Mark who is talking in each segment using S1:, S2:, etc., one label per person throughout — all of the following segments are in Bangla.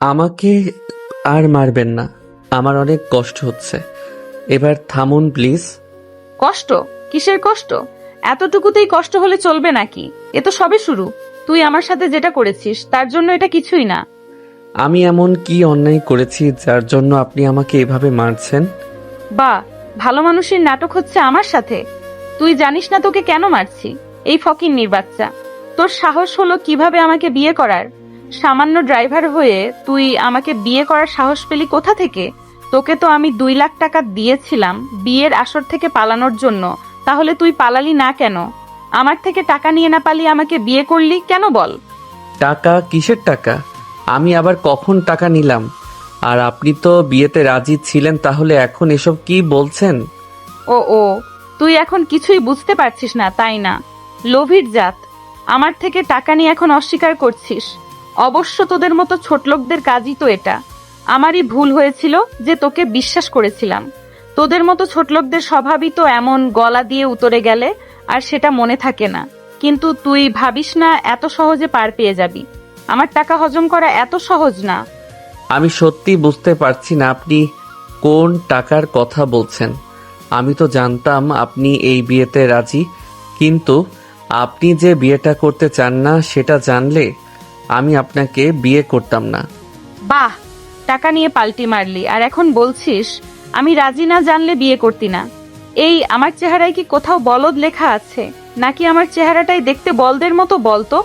S1: আমাকে আর মারবেন না, আমার অনেক কষ্ট হচ্ছে। এবার থামুন প্লিজ।
S2: কষ্ট? কিসের কষ্ট? এতটুকুতেই কষ্ট হলে চলবে নাকি? এ তো সবে শুরু। তুই আমার সাথে যেটা করেছিস তার জন্য এটা কিছুই না।
S1: আমি এমন কি অন্যায় করেছি যার জন্য আপনি আমাকে এভাবে মারছেন?
S2: বা, ভালো মানুষের নাটক হচ্ছে আমার সাথে? তুই জানিস না তোকে কেন মারছি? এই ফকিন্নির বাচ্চা, তোর সাহস হলো কিভাবে আমাকে বিয়ে করার? সামান্য ড্রাইভার হয়ে তুই আমাকে বিয়ে করার সাহস পেলি কোথা থেকে? তোকে তো আমি 2 লাখ টাকা দিয়েছিলাম বিয়ের আসর থেকে পালানোর জন্য। তাহলে তুই পালালি না কেন? আমার থেকে টাকা নিয়ে না পালিয়ে আমাকে বিয়ে করলি কেন বল?
S1: টাকা? কিসের টাকা? আমি আবার কখন টাকা নিলাম? আর আপনি তো বিয়েতে রাজি ছিলেন, তাহলে এখন এসব কি বলছেন?
S2: ও ও, তুই এখন কিছুই বুঝতে পারছিস না তাই না? লোভীর জাত, আমার থেকে টাকা নিয়ে এখন অস্বীকার করছিস। অবশ্য তোদের মতো ছোটলোকদের কাজই তো এটা। আমারই ভুল হয়েছিল যে তোকে বিশ্বাস করেছিলাম। তোদের মতো ছোটলোকদের স্বভাবই তো এমন, গলা দিয়ে উতরে গেলে আর সেটা মনে থাকে না। কিন্তু তুই ভাবিস না এত সহজে পার পেয়ে যাবি। আমার টাকা হজম করা এত সহজ না।
S1: আমি সত্যি বুঝতে পারছি না আপনি কোন টাকার কথা বলছেন। আমি তো জানতাম আপনি এই বিয়েতে রাজি, কিন্তু আপনি যে বিয়েটা করতে চান না সেটা জানলে আমি আপনাকে বিয়ে করতাম না।
S2: বাহ, টাকা নিয়ে পাল্টি মারলি আর এখন বলছিস আমি রাজি না জানলে বিয়ে করতি না? এই আমার চেহারায় কি কোথাও বলদ লেখা আছে? নাকি আমার চেহারাটাই দেখতে বলদের মতো? বলতো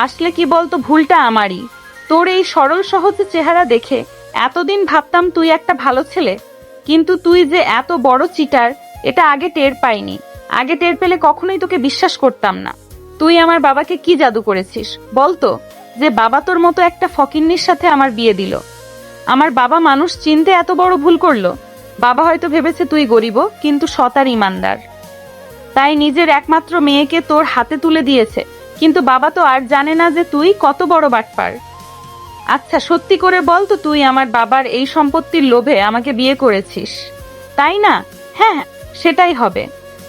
S2: আসলে কি বলতো, ভুলটা আমারই। তোর এই সরল সহজ চেহারা দেখে এতদিন ভাবতাম তুই একটা ভালো ছেলে, কিন্তু তুই যে এত বড় চিটার এটা আগে টের পাইনি। আগে টের পেলে কখনোই তোকে বিশ্বাস করতাম না। তুই আমার বাবাকে কি জাদু করেছিস বলতো, যে বাবা তোর মতো একটা ফকিন্নির সাথে আমার বিয়ে দিল? আমার বাবা মানুষ চিনতে এত বড় ভুল করলো? বাবা হয়তো ভেবেছে তুই গরিব কিন্তু সৎ আর ইমানদার, তাই নিজের একমাত্র মেয়েকে তোর হাতে তুলে দিয়েছে। কিন্তু বাবা তো আর জানে না যে তুই কত বড় বাটপার। আচ্ছা সত্যি করে বল তো, তুই আমার বাবার এই সম্পত্তির লোভে আমাকে বিয়ে করেছিস, তাই না? হ্যাঁ, সেটাই হবে।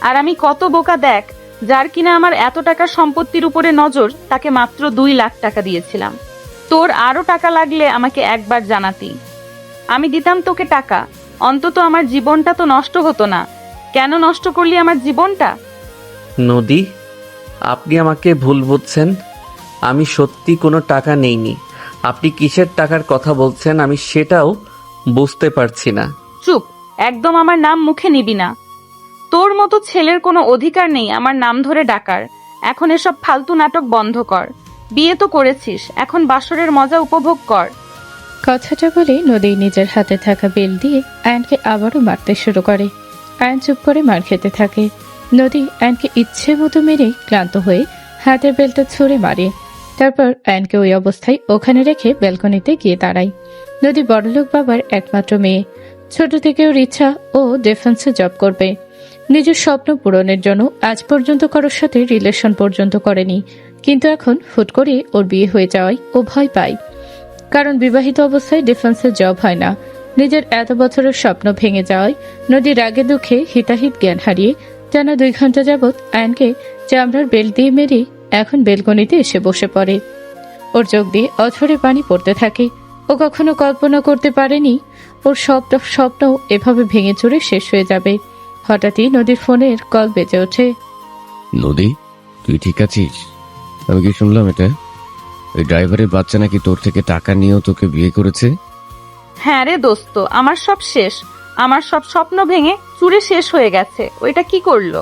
S2: আর আমি কত বোকা দেখ, যার কিনা আমার এত টাকার সম্পত্তির উপরে নজর, তাকে মাত্র 2 লাখ টাকা দিয়েছিলাম। তোর আরো টাকা লাগলে আমাকে একবার জানাতি, আমি দিতাম তোকে টাকা। অন্তত আমার জীবনটা তো নষ্ট হতো না। কেন নষ্ট করলি আমার জীবনটা?
S1: নদী, আপনি আমাকে ভুল বুঝছেন। আমি সত্যি কোনো টাকা নেইনি। আপনি কিসের টাকার কথা বলছেন আমি সেটাও বুঝতে পারছি না।
S2: চুপ, একদম আমার নাম মুখে নিবি না। তোর মতো ছেলের কোনো অধিকার নেই আমার নাম ধরে ডাকার। এখন এসব ফালতু নাটক বন্ধ কর। বিয়ে তো করেছিস, এখন বাসরের মজা উপভোগ কর।
S3: কথাটা বলে নদী নিজের হাতে থাকা বেল দিয়ে আয়নকে আবারও মারতে শুরু করে। আয়ন চুপ করে মার খেতে থাকে। নদী আয়নকে ইচ্ছে মতো মেরে ক্লান্ত হয়ে হাতের বেলটা ছুঁড়ে মারে। তারপর আয়নকে ওই অবস্থায় ওখানে রেখে ব্যালকনিতে গিয়ে দাঁড়ায়। নদী বড়লোক বাবার একমাত্র মেয়ে। ছোট থেকে ওর ইচ্ছা ও ডিফেন্সে জব করবে। নিজের স্বপ্ন পূরণের জন্য আজ পর্যন্ত কারোর সাথে রিলেশন পর্যন্ত করেনি, কিন্তু এখন হুট করে ওর বিয়ে হয়ে যাওয়ায় ও ভয় পায়। কারণ বিবাহিত অবস্থায় ডিফেন্সে জব হয় না। নিজের এত বছরের স্বপ্ন ভেঙে যাওয়ায় নদীর রাগে দুঃখে হিতাহিত জ্ঞান হারিয়ে যেন 2 ঘন্টা যাবৎ আয়নকে চামড়ার বেল দিয়ে মেরে এখন বেলকনিতে এসে বসে পড়ে। ওর চোখ দিয়ে অঝরে পানি পড়তে থাকে। ও কখনো কল্পনা করতে পারেনি ওর সব স্বপ্ন এভাবে ভেঙে চুরে শেষ হয়ে যাবে। হঠাৎই নদীর ফোনের কল বেজে ওঠে।
S4: নদী, তুই ঠিক আছিস? আমি কি শুনলাম এটা ওই ড্রাইভারের বাচ্চা নাকি তোর থেকে টাকা নিয়েও তোকে বিয়ে করেছে?
S2: হ্যাঁ রে দোস্ত, আমার সব শেষ। আমার সব স্বপ্ন ভেঙে চুরে শেষ হয়ে গেছে। ওইটা কি করলো?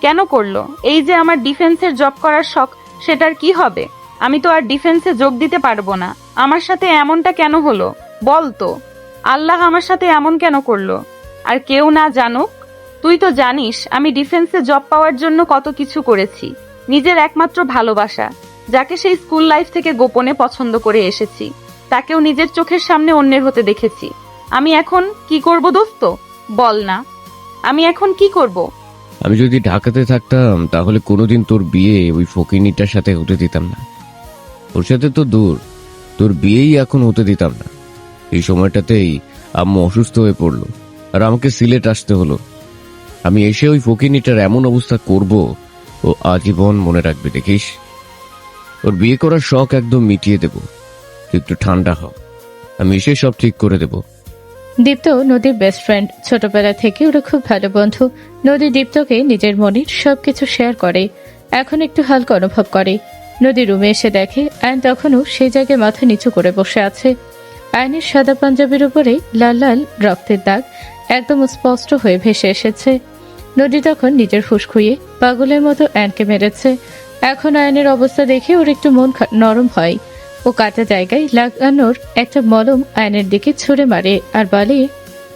S2: কেন করলো? এই যে আমার ডিফেন্সের জব করার শখ, সেটার কি হবে? আমি তো আর ডিফেন্সে যোগ দিতে পারবো না। আমার সাথে এমনটা কেন হলো বল তো? আল্লাহ আমার সাথে এমন কেন করলো? আর কেউ না জানুক। তুই তো জানিস আমি ডিফেন্সে জব পাওয়ার জন্য কত কিছু করেছি। নিজের একমাত্র ভালোবাসা, যাকে সেই স্কুল লাইফ থেকে গোপনে পছন্দ করে এসেছি, তাকেও নিজের চোখের সামনে অন্যের হতে দেখেছি। আমি এখন কি করব দোস্ত? বল না, আমি এখন কি করব?
S4: আমি যদি ঢাকাতে থাকতাম তাহলে কোনোদিন তোর বিয়ে ওই ফকিনীটার সাথে হতে দিতাম না। ওর সাথে তো দূর, তোর বিয়েই এখন হতে দিতাম না। এই সময়টাতেই আম্মু অসুস্থ হয়ে পড়লো আর আমাকে সিলেট আসতে হলো। আমি এসে ওই ফকিনীটার এমন অবস্থা করব ও আজীবন মনে রাখবে, দেখিস। ওর বিয়ে করার শখ একদম মিটিয়ে দেব। তুই একটু ঠান্ডা হ। আমি এসে সব ঠিক করে দেব।
S3: দীপ্ত নদীর বেস্ট ফ্রেন্ড, ছোটবেলা থেকে ওরা খুব ভালো বন্ধু। নদী দীপ্তকে নিজের মনের সবকিছু শেয়ার করে। এখন একটু হালকা অনুভব করে। নদী রুমে এসে দেখে আয়ন তখনও সেই জায়গায় মাথা নিচু করে বসে আছে। আয়নের সাদা পাঞ্জাবির উপরে লাল লাল রক্তের দাগ একদম স্পষ্ট হয়ে ভেসে এসেছে। নদী তখন নিজের ফুসকুইয়ে পাগলের মতো আয়নকে মেরেছে। এখন আয়নের অবস্থা দেখে ওর একটু মন নরম হয়। ও কাটা জায়গায় লাগানোর একটা মলম আয়নের দিকে ছুঁড়ে মারে আর বলে,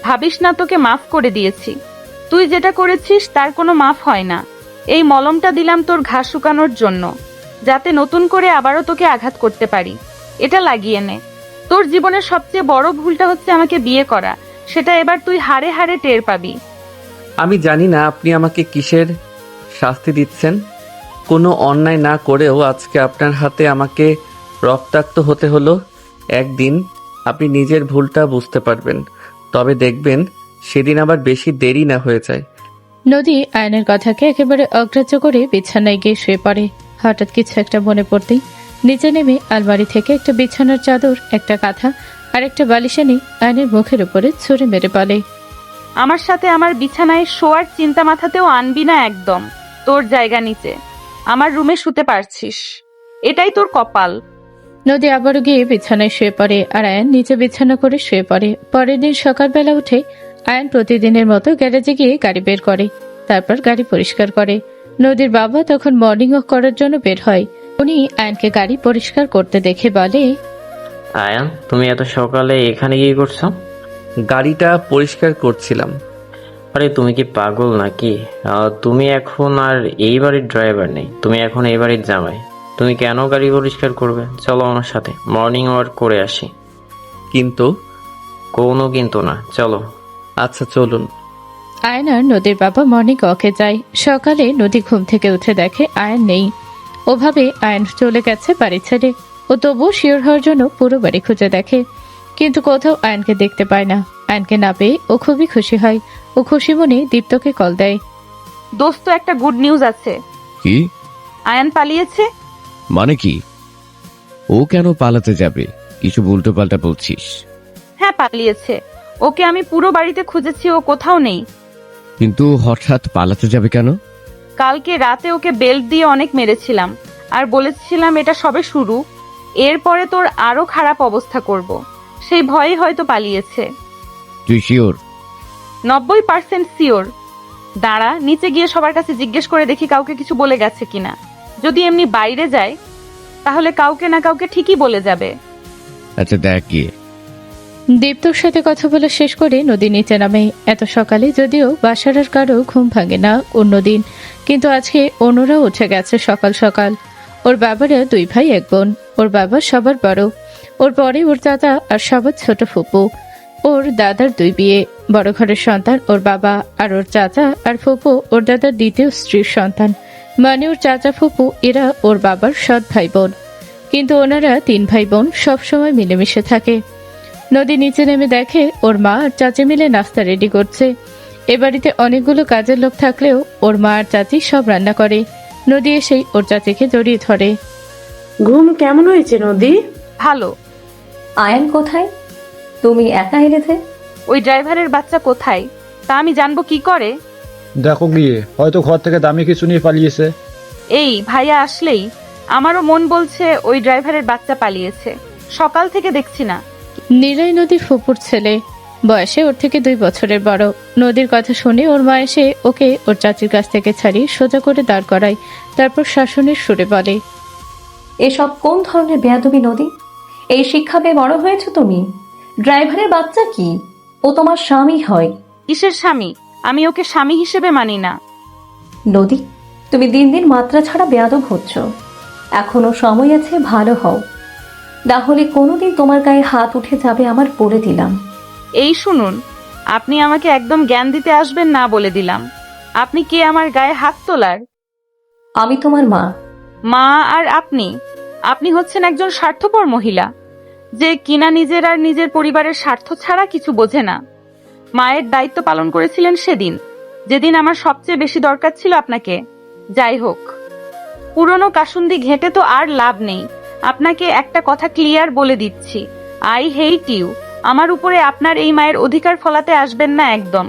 S2: ভাবিস না তোকে মাফ করে দিয়েছি। তুই যেটা করেছিস তার কোনো মাফ হয় না। এই মলমটা দিলাম তোর ঘা শুকানোর জন্য, যাতে নতুন করে আবারও তোকে আঘাত করতে পারি। এটা লাগিয়ে নে। তোর জীবনের সবচেয়ে বড় ভুলটা হচ্ছে আমাকে বিয়ে করা। সেটা এবার তুই হাড়ে হাড়ে টের পাবি।
S1: আমি জানি না আপনি আমাকে কিসের শাস্তি দিচ্ছেন। কোনো অন্যায় না করেও আজকে আপনার হাতে আমাকে রক্তাক্ত হতে হলো। একদিন আপনি নিজের ভুলটা বুঝতে পারবেন, তবে দেখবেন সেদিন আবার বেশি দেরি না হয়ে যায়।
S3: নদী আয়নের কথাকে একেবারে অগ্রাহ্য করে বিছানায় গিয়ে শুয়ে পড়ে। হঠাৎ কিছু একটা মনে পড়তেই নিচে নেমে আলমারি থেকে একটা বিছানার চাদর, একটা কাঁথা আর একটা বালিশ এনে আয়নের মুখের উপরে ছুঁড়ে মেরে বলে,
S2: আমার সাথে আমার বিছানায় শোয়ার চিন্তা মাথাতেও আনবি না একদম। তোর জায়গা নিচে, আমার রুমে শুতে পারছিস, এটাই তোর কপাল।
S3: নদী আবারও গিয়ে বিছানায় শুয়ে পড়ে আর আয়ন নিচে বিছানা করে শুয়ে পড়ে। পরের দিন সকালবেলা উঠে আয়ন প্রতিদিনের মতো গ্যারেজে গিয়ে গাড়ি বের করে, তারপর গাড়ি পরিষ্কার করে। নদীর বাবা তখন মর্নিং ওয়াক করার জন্য বের হয়। উনি আয়নকে গাড়ি পরিষ্কার করতে দেখে বলে,
S5: আয়ান, তুমি এত সকালে এখানে কি করছো?
S1: গাড়িটা পরিষ্কার করছিলাম।
S5: আরে তুমি কি পাগল নাকি? তুমি এখন আর এই বাড়ির ড্রাইভার নেই, তুমি এখন এই বাড়ির জামাই। তুমি কেন গাড়ি পরিষ্কার করবে? চলো আমার সাথে মর্নিং ওয়াক করে আসি।
S1: কিন্তু
S5: কোনো কিন্তু না, চলো।
S3: আচ্ছা চলুন। আয়ন আর নদীর বাবা মর্নিং ওয়াকে যায়। সকালে নদী ঘুম থেকে উঠে দেখে আয়ন নেই। ওভাবে আয়ন চলে গেছে বাড়ি ছেড়ে। ও তবুও শিওর হওয়ার জন্য পুরো বাড়ি খুঁজে দেখে, কিন্তু কোথাও আয়নকে দেখতে পায় না। আয়নকে না পেয়ে ও খুবই খুশি হয়। ও খুশি মনে দীপ্তকে কল দেয়।
S2: দোস্ত, একটা গুড নিউজ আছে।
S4: কি?
S2: আয়ান পালিয়েছে।
S4: মানে কি? ও কেন পালাতে যাবে? কিছু উল্টো পাল্টা বলছিস?
S2: হ্যাঁ, পালিয়েছে। ওকে আমি পুরো বাড়িতে খুঁজেছি, ও কোথাও নেই।
S4: কিন্তু হঠাৎ পালাতে যাবে কেন?
S2: কালকে রাতে ওকে বেল্ট দিয়ে অনেক মেরেছিলাম আর বলেছিলাম এটা সবে শুরু, এরপরে তোর আরো খারাপ অবস্থা করব। সেই ভয়ে হয়তো পালিয়েছে।
S4: তুই শিওর?
S2: 90% শিওর। দাঁড়া, নিচে গিয়ে সবার কাছে জিজ্ঞেস করে দেখি কাউকে কিছু বলে গেছে কিনা। যদি এমনি বাইরে যায় তাহলে কাউকে না কাউকে ঠিকই বলে যাবে।
S4: আচ্ছা দেখ গিয়ে।
S3: দীপ্তর সাথে কথা বলা শেষ করে নদী নিচে নামে। এত সকালে যদিও বাসার আর কারো ঘুম ভাঙে না অন্যদিন, কিন্তু আজকে অন্যরাও উঠে গেছে সকাল সকাল। ওর বাবারা 2 ভাই 1 বোন। ওর বাবা সবার বড়, ওর পরে ওর দাদা আর সবার ছোট ফুপু। ওর দাদার 2 বিয়ে, বড় ঘরের সন্তান ওর বাবা, আর ওর চাচা আর ফুপু ওর দাদার দ্বিতীয় স্ত্রীর সন্তান। মানে ওর চাচা ফুপু এরা ওর বাবার সৎ ভাই বোন, কিন্তু ওনারা 3 ভাই বোন সবসময় মিলেমিশে থাকে। নদী নিচে নেমে দেখে ওর মা আর চাচি মিলে নাস্তা রেডি করছে। এ বাড়িতে অনেকগুলো কাজের লোক থাকলেও ওর মা আর চাচি সব রান্না করে। নদী এসেই ওর চাচিকে জড়িয়ে ধরে।
S6: ঘুম কেমন হয়েছে নদী?
S2: ভালো।
S7: আয়ান কোথায়? তুমি একা এলেতে?
S2: ওই ড্রাইভারের বাচ্চা কোথায় তা আমি জানবো কি করে?
S8: দেখো গিয়ে, হয়তো ঘর থেকে দামি কিছু নিয়ে পালিয়েছে।
S2: এই ভাইয়া আসলেই আমারও মন বলছে ওই ড্রাইভারের বাচ্চা পালিয়েছে। সকাল থেকে দেখছি না।
S3: নিলয় নদীর ফুপুর ছেলে, বয়সে ওর থেকে 2 বছরের বড়। নদীর কথা শুনে ওর মা এসে ওকে ওর চাচির কাছ থেকে ছাড়িয়ে সোজা করে দাঁড় করায়, তারপর শাসনের সুরে বলে,
S7: এসব কোন ধরনের বেয়াদবি নদী? এই শিক্ষা পেয়ে বড় হয়েছো তুমি? ড্রাইভারের বাচ্চা কি? ও তোমার স্বামী হয়।
S2: কিসের স্বামী? আমি ওকে স্বামী হিসেবে মানি না।
S7: নদী, তুমি দিন দিন মাত্রা ছাড়া বেয়াদব হচ্ছ। এখনো সময় আছে, ভালো হও, না হলে কোনোদিন তোমার গায়ে হাত উঠে যাবে আমার, বলে দিলাম।
S2: এই শুনুন, আপনি আমাকে একদম জ্ঞান দিতে আসবেন না, বলে দিলাম। আপনি কে আমার গায়ে হাত তোলার?
S7: আমি তোমার মা।
S2: মা আর আপনি? আপনি হচ্ছেন একজন স্বার্থপর মহিলা, যে কিনা নিজের আর নিজের পরিবারের স্বার্থ ছাড়া কিছু বোঝে না। মায়ের দায়িত্ব পালন করেছিলেন সেদিন, যেদিন আমার সবচেয়ে বেশি দরকার ছিল আপনাকে। যাই হোক, পুরনো কাসুন্দি ঘেঁটে তো আর লাভ নেই। আপনাকে একটা কথা ক্লিয়ার বলে দিচ্ছি, আই হেইট ইউ। আমার উপরে আপনার এই মায়ের অধিকার ফলাতে আসবেন না একদম।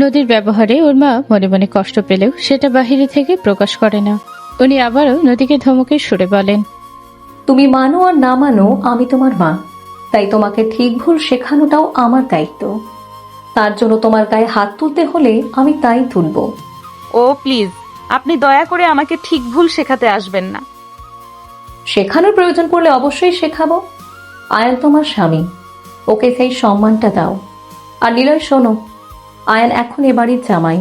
S3: নদীর ব্যবহারে ওর মা মনে মনে কষ্ট পেলেও সেটা বাহিরে থেকে প্রকাশ করে না। উনি আবারও নদীকে ধমকের সুরে বলেন,
S7: তুমি মানো আর না মানো, আমি তোমার মা। তাই তোমাকে ঠিক ভুল শেখানোটাও আমার দায়িত্ব। তার জন্য তোমার গায়ে হাত তুলতে হলে আমি তাই তুলব।
S2: ও প্লিজ, আপনি দয়া করে আমাকে ঠিক ভুল শেখাতে আসবেন না।
S7: শেখানোর প্রয়োজন পড়লে অবশ্যই শেখাবো। আয়ান তোমার স্বামী, ওকে সেই সম্মানটা দাও। আর নিলয় শোনো, আয়ান এখন এ বাড়ির জামাই,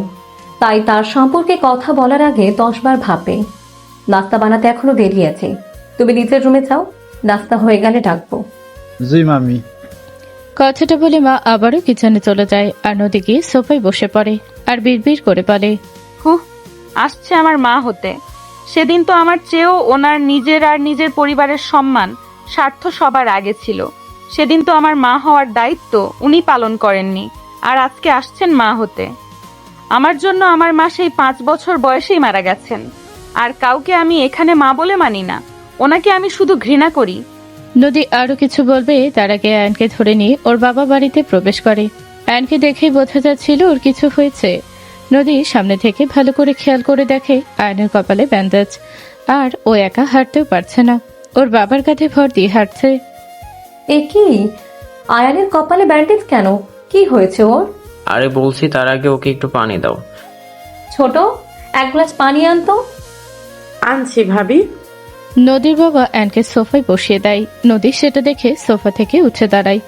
S7: তাই তার সম্পর্কে কথা বলার আগে 10 বার ভাববে। নাস্তা বানাতে এখনো দেরি আছে, তুমি নিজের রুমে যাও, নাস্তা হয়ে গেলে ডাকবো।
S8: জি মামি।
S3: কথাটা বলে মা আবারও কিচেনে চলে যায় আর নদী গিয়ে সোফায় বসে পড়ে আর বিড়বিড় করে বলে,
S2: হুহ, আসছে আমার মা হতে। সেদিন তো আমার চেয়েও ওনার নিজের আর নিজের পরিবারের সম্মান স্বার্থ সবার আগে ছিল। সেদিন তো আমার মা হওয়ার দায়িত্ব উনি পালন করেননি, আর আজকে আসছেন মা হতে। আমার জন্য আমার মা সেই 5 বছর বয়সেই মারা গেছেন। আর কাউকে আমি এখানে মা বলে মানি না, ওনাকে আমি শুধু ঘৃণা করি।
S3: নদী আরো কিছু বলবে তার আগে আয়নকে ধরে নিয়ে ওর বাবা বাড়িতে প্রবেশ করে। আয়নকে দেখেই বোঝা যাচ্ছিল ওর কিছু হয়েছে। নদী সামনে থেকে ভালো করে খেয়াল করে দেখে আয়নের কপালে ব্যান্ডেজ, আর ও একা হাঁটতেও পারছে না, ওর বাবার কাঁধে ভর দিয়ে হাঁটছে।
S7: এ কি, আয়ানের কপালে ব্যান্ডেজ কেন? কি হয়েছে ওর?
S5: আরে বলছি তার আগে ওকে একটু পানি দাও।
S7: ছোট, 1 গ্লাস পানি আনতো।
S6: আনছি ভাবি।
S3: নদীর বাবা আয়নকে সোফায় বসিয়ে দেয়। নদী সেটা দেখে সোফা থেকে উঠে দাঁড়ায়।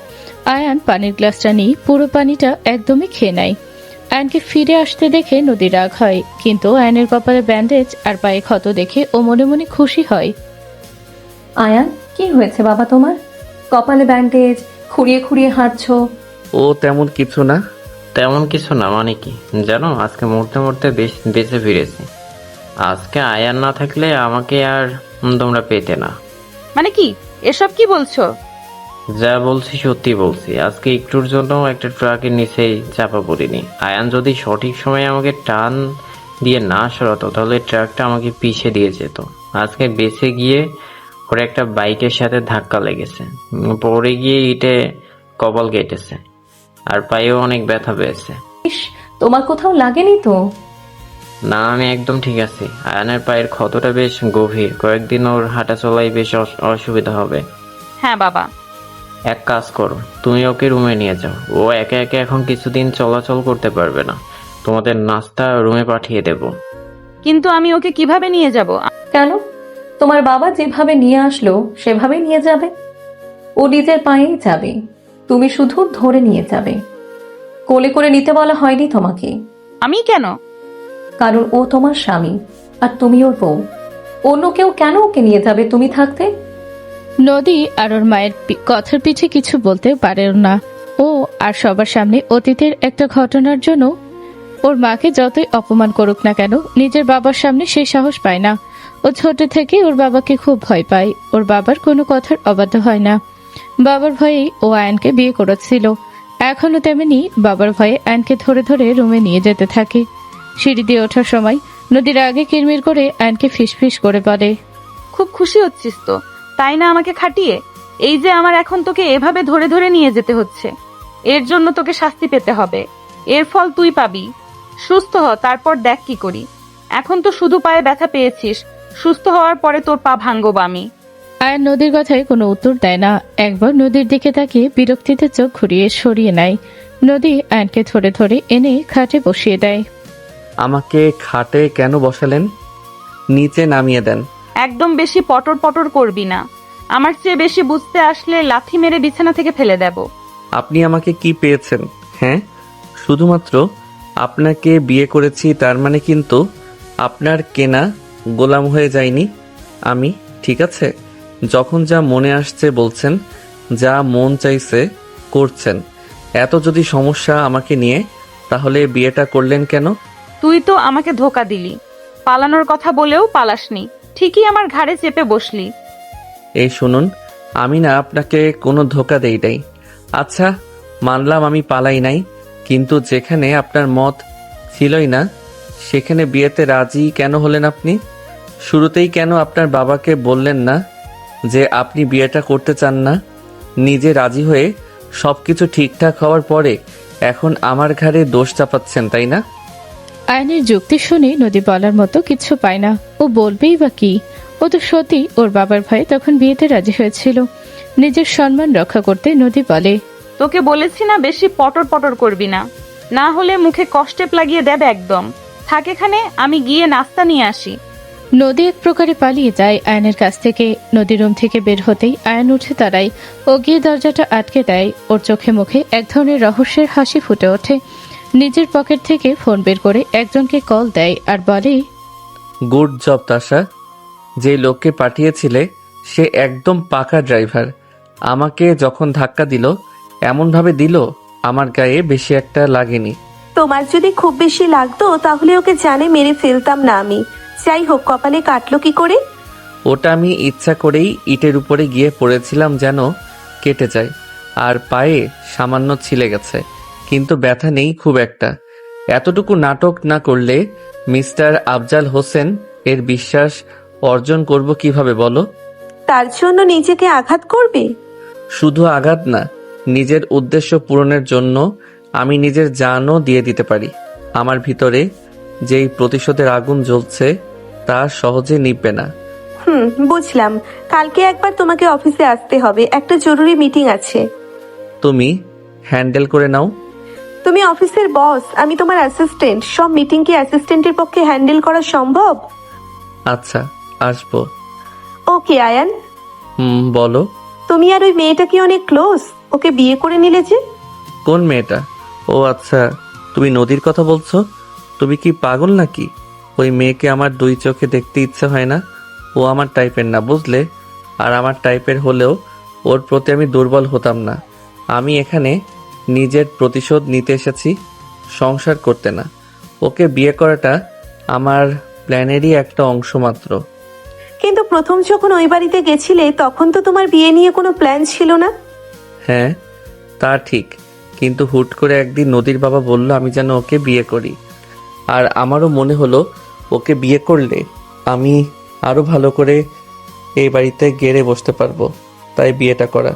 S3: আয়ান পানির গ্লাসটা নিয়ে পুরো পানিটা একদমই খেয়ে নেয়। আয়নকে ফিরে আসতে দেখে নদী রাগ হয়, কিন্তু আয়নের কপালে ব্যান্ডেজ আর পায়ে ক্ষত দেখে ও মনে মনে খুশি হয়।
S7: আয়ান, কি হয়েছে বাবা তোমার? কপালে ব্যান্ডেজ, খুঁড়িয়ে খুঁড়িয়ে হাঁটছো।
S1: ও তেমন কিছু না।
S5: তেমন কিছু না মানে কি জানো, আজকে মরতে মরতে বেঁচে ফিরেছি। আজকে আয়ার না থাকলে আমাকে আর তোমরা পেতে না।
S2: মানে কি এসব কি বলছো?
S5: যা বলছি সত্যি বলছি। আজকে একটুর জন্য একটা ট্রাকের নিচেই চাপা পড়িনি। আয়ান যদি সঠিক সময়ে আমাকে টান দিয়ে না সরাতো তাহলে ট্রাকটা আমাকে পিষে দিয়ে যেত। আজকে বেঁচে গিয়ে ওর একটা বাইকের সাথে ধাক্কা লেগেছে, পড়ে গিয়ে ইটে কপাল কেটেছে আর পায়েও অনেক ব্যথা পেয়েছে।
S7: ইস, তোমার কোথাও লাগেনি তো?
S5: না, আমি একদম ঠিক আছি। আয়ানের পায়ের ক্ষতটা বেশ গভীর, কয়েকদিন ওর হাঁটা চলাই বেশ অসুবিধা হবে।
S2: হ্যাঁ বাবা।
S5: এক কাজ করো, তুমি ওকে রুমে নিয়ে যাও। ও একা একা এখন কিছুদিন চলাচল করতে পারবে না। তোমাদের নাস্তা রুমে পাঠিয়ে দেব।
S2: কিন্তু আমি ওকে কিভাবে নিয়ে যাব?
S7: কেন? তোমার বাবা যেভাবে নিয়ে আসলো সেভাবেই নিয়ে যাবে। ও নিজের পায়েই যাবে, তুমি শুধু ধরে নিয়ে যাবে। কোলে করে নিতে বলা হয়নি তোমাকে।
S2: আমি কেন?
S7: কারণ ও তোমার স্বামী আর তুমি ওর বউ। অন্য কেউ কেন ওকে নিয়ে যাবে তুমি থাকতে?
S3: নদী আর ওর মায়ের কথার পিছে কিছু বলতে পারে না। ও আর সবার সামনে অতীতের একটা ঘটনার জন্য ওর মাকে যতই অপমান করুক না কেন, নিজের বাবার সামনে সেই সাহস পায় না। ও ছোট থেকে ওর বাবাকে খুব ভয় পায়। ওর বাবার কোনো কথার অবাধ্য হয় না। বাবার ভয়েই ও আয়নকে বিয়ে করেছিল। এখনো তেমনি বাবার ভয়ে আয়নকে ধরে ধরে রুমে নিয়ে যেতে থাকে। সিঁড়ি দিয়ে ওঠার সময় নদীর আগে কিরমির করে আয়নকে ফিসফিস করে বলে,
S2: খুব খুশি হচ্ছিস তো, তাই না আমাকে খাটিয়ে? এই যে আমার এখন তোকে এভাবে ধরে ধরে নিয়ে যেতে হচ্ছে, এর জন্য তোকে শাস্তি পেতে হবে। এর ফল তুই পাবি। সুস্থ হ, তারপর দেখ কি করি। এখন তো শুধু পায়ে ব্যথা পেয়েছিস, সুস্থ হওয়ার পরে তোর পা ভাঙবো আমি।
S3: আয়ন নদীর কথায় কোনো উত্তর দেয় না। একবার নদীর দিকে তাকিয়ে বিরক্তিতে চোখ ঘুরিয়ে সরিয়ে নেয়। নদী আয়নকে ধরে ধরে এনে খাটে বসিয়ে দেয়।
S1: আমাকে খাটে কেন বসালেন? নিচে নামিয়ে দেন।
S2: একদম বেশি পটর পটর করবি না। আমার চেয়ে বেশি বুঝতে আসলে লাথি মেরে বিছানা থেকে ফেলে দেব।
S1: আপনি আমাকে কি পেয়েছেন? হ্যাঁ, শুধুমাত্র আপনাকে বিয়ে করেছি, তার মানে কিন্তু আপনার কেনা গোলাম হয়ে যায়নি আমি, ঠিক আছে? যখন যা মনে আসছে বলছেন, যা মন চাইছে করছেন। এত যদি সমস্যা আমাকে নিয়ে, তাহলে বিয়েটা করলেন কেন?
S2: তুই তো আমাকে ধোকা দিলি, পালানোর কথা বলেও পালাসনি, ঠিকই আমার ঘাড়ে চেপে বসলি।
S1: এই শুনুন, আমি না আপনাকে কোনো ধোকা দেই নাই। আচ্ছা, মানলাম আমি পালাই নাই, কিন্তু যেখানে আপনার মত ছিলই না সেখানে বিয়েতে রাজি কেন হলেন আপনি? শুরুতেই কেন আপনার বাবাকে বললেন না যে আপনি বিয়েটা করতে চান না? নিজে রাজি হয়ে সবকিছু ঠিকঠাক হওয়ার পরে এখন আমার ঘাড়ে দোষ চাপাচ্ছেন, তাই না?
S3: আয়নের যুক্তি শুনে নদী বলার মতো কিছু পায় না। ও বলবেই বা কি? ও তো সত্যি ওর বাবার ভয়ে তখন বিয়েতে রাজি হয়েছিল। নিজের সম্মান রক্ষা করতে নদী বলে,
S2: তোকে বলেছি না বেশি পটর পটর করবি না, না হলে মুখে কষ্টে লাগিয়ে দেবে একদম। থাক এখানে, আমি গিয়ে নাস্তা নিয়ে আসি।
S3: নদী এক প্রকারে পালিয়ে যায় আয়নের কাছ থেকে। নদী রুম থেকে বের হতেই আয়ন উঠে দাঁড়ায়। ও গিয়ে দরজাটা আটকে দেয়। ওর চোখে মুখে এক ধরনের রহস্যের হাসি ফুটে ওঠে। নিজের পকেট থেকে ফোন বের করে একজনকে কল দেয় আর বলে,
S1: গুড জব তাশা। যে লোককে পাঠিয়েছিলে সে একদম পাকা ড্রাইভার। আমাকে যখন ধাক্কা দিল এমনভাবে দিল আমার গায়ে বেশি একটা লাগেনি।
S9: তোমার যদি খুব বেশি লাগতো তাহলে ওকে জানে মেরে ফেলতাম না আমি। যাই হোক, কপালে কাটলো কি করে?
S1: ওটা আমি ইচ্ছা করেই ইটের উপরে গিয়ে পড়েছিলাম যেন কেটে যায়, আর পায়ে সামান্য ছিলে গেছে, কিন্তু ব্যথা নেই খুব একটা। এতটুকু নাটক না করলে মিস্টার আফজাল হোসেন এর বিশ্বাস অর্জন করব কিভাবে বলো?
S9: তার জন্য নিজেকে আঘাত করবে?
S1: শুধু আঘাত না, নিজের উদ্দেশ্য পূরণের জন্য আমি নিজের জানও দিয়ে দিতে পারি। আমার ভিতরে যেই প্রতিশোধের আগুন জ্বলছে তা সহজে নিভবে না।
S9: বুঝলাম। কালকে একবার তোমাকে অফিসে আসতে হবে, একটা জরুরি মিটিং আছে।
S1: তুমি হ্যান্ডেল করে নাও।
S9: তুমি অফিসের বস, আমি তোমার অ্যাসিস্ট্যান্ট। সব মিটিং কি অ্যাসিস্ট্যান্টের পক্ষে হ্যান্ডেল করা সম্ভব?
S1: আচ্ছা, আসবো।
S9: ওকে আয়ান।
S1: বলো।
S9: তুমি আর ওই মেয়েটা কি অনেক ক্লোজ? ওকে বিয়ে করে নিলে যে?
S1: কোন মেয়েটা? ও আচ্ছা, তুমি নদীর কথা বলছো। তুমি কি পাগল নাকি? ওই মেয়েকে আমার দুই চোখে দেখতে ইচ্ছে হয় না। ও আমার টাইপের না, বুঝলে? আর আমার টাইপের হলেও ওর প্রতি আমি দুর্বল হতাম না। আমি এখানে নিজের প্রতিশোধ নিতে এসেছি, সংসার করতে না। ওকে বিয়ে করাটা আমার প্ল্যানেরই একটা অংশ মাত্র।
S9: কিন্তু প্রথম যখন ওই বাড়িতে গেছিলে তখন তো তোমার বিয়ে নিয়ে কোনো প্ল্যান ছিল না।
S1: হ্যাঁ, তা ঠিক, কিন্তু হুট করে একদিন নদীর বাবা বলল আমি যেন ওকে বিয়ে করি। আর আমারও মনে হলো ওকে বিয়ে করলে আমি আরো ভালো করে এই বাড়িতে গেড়ে বসতে পারবো, তাই বিয়েটা করা।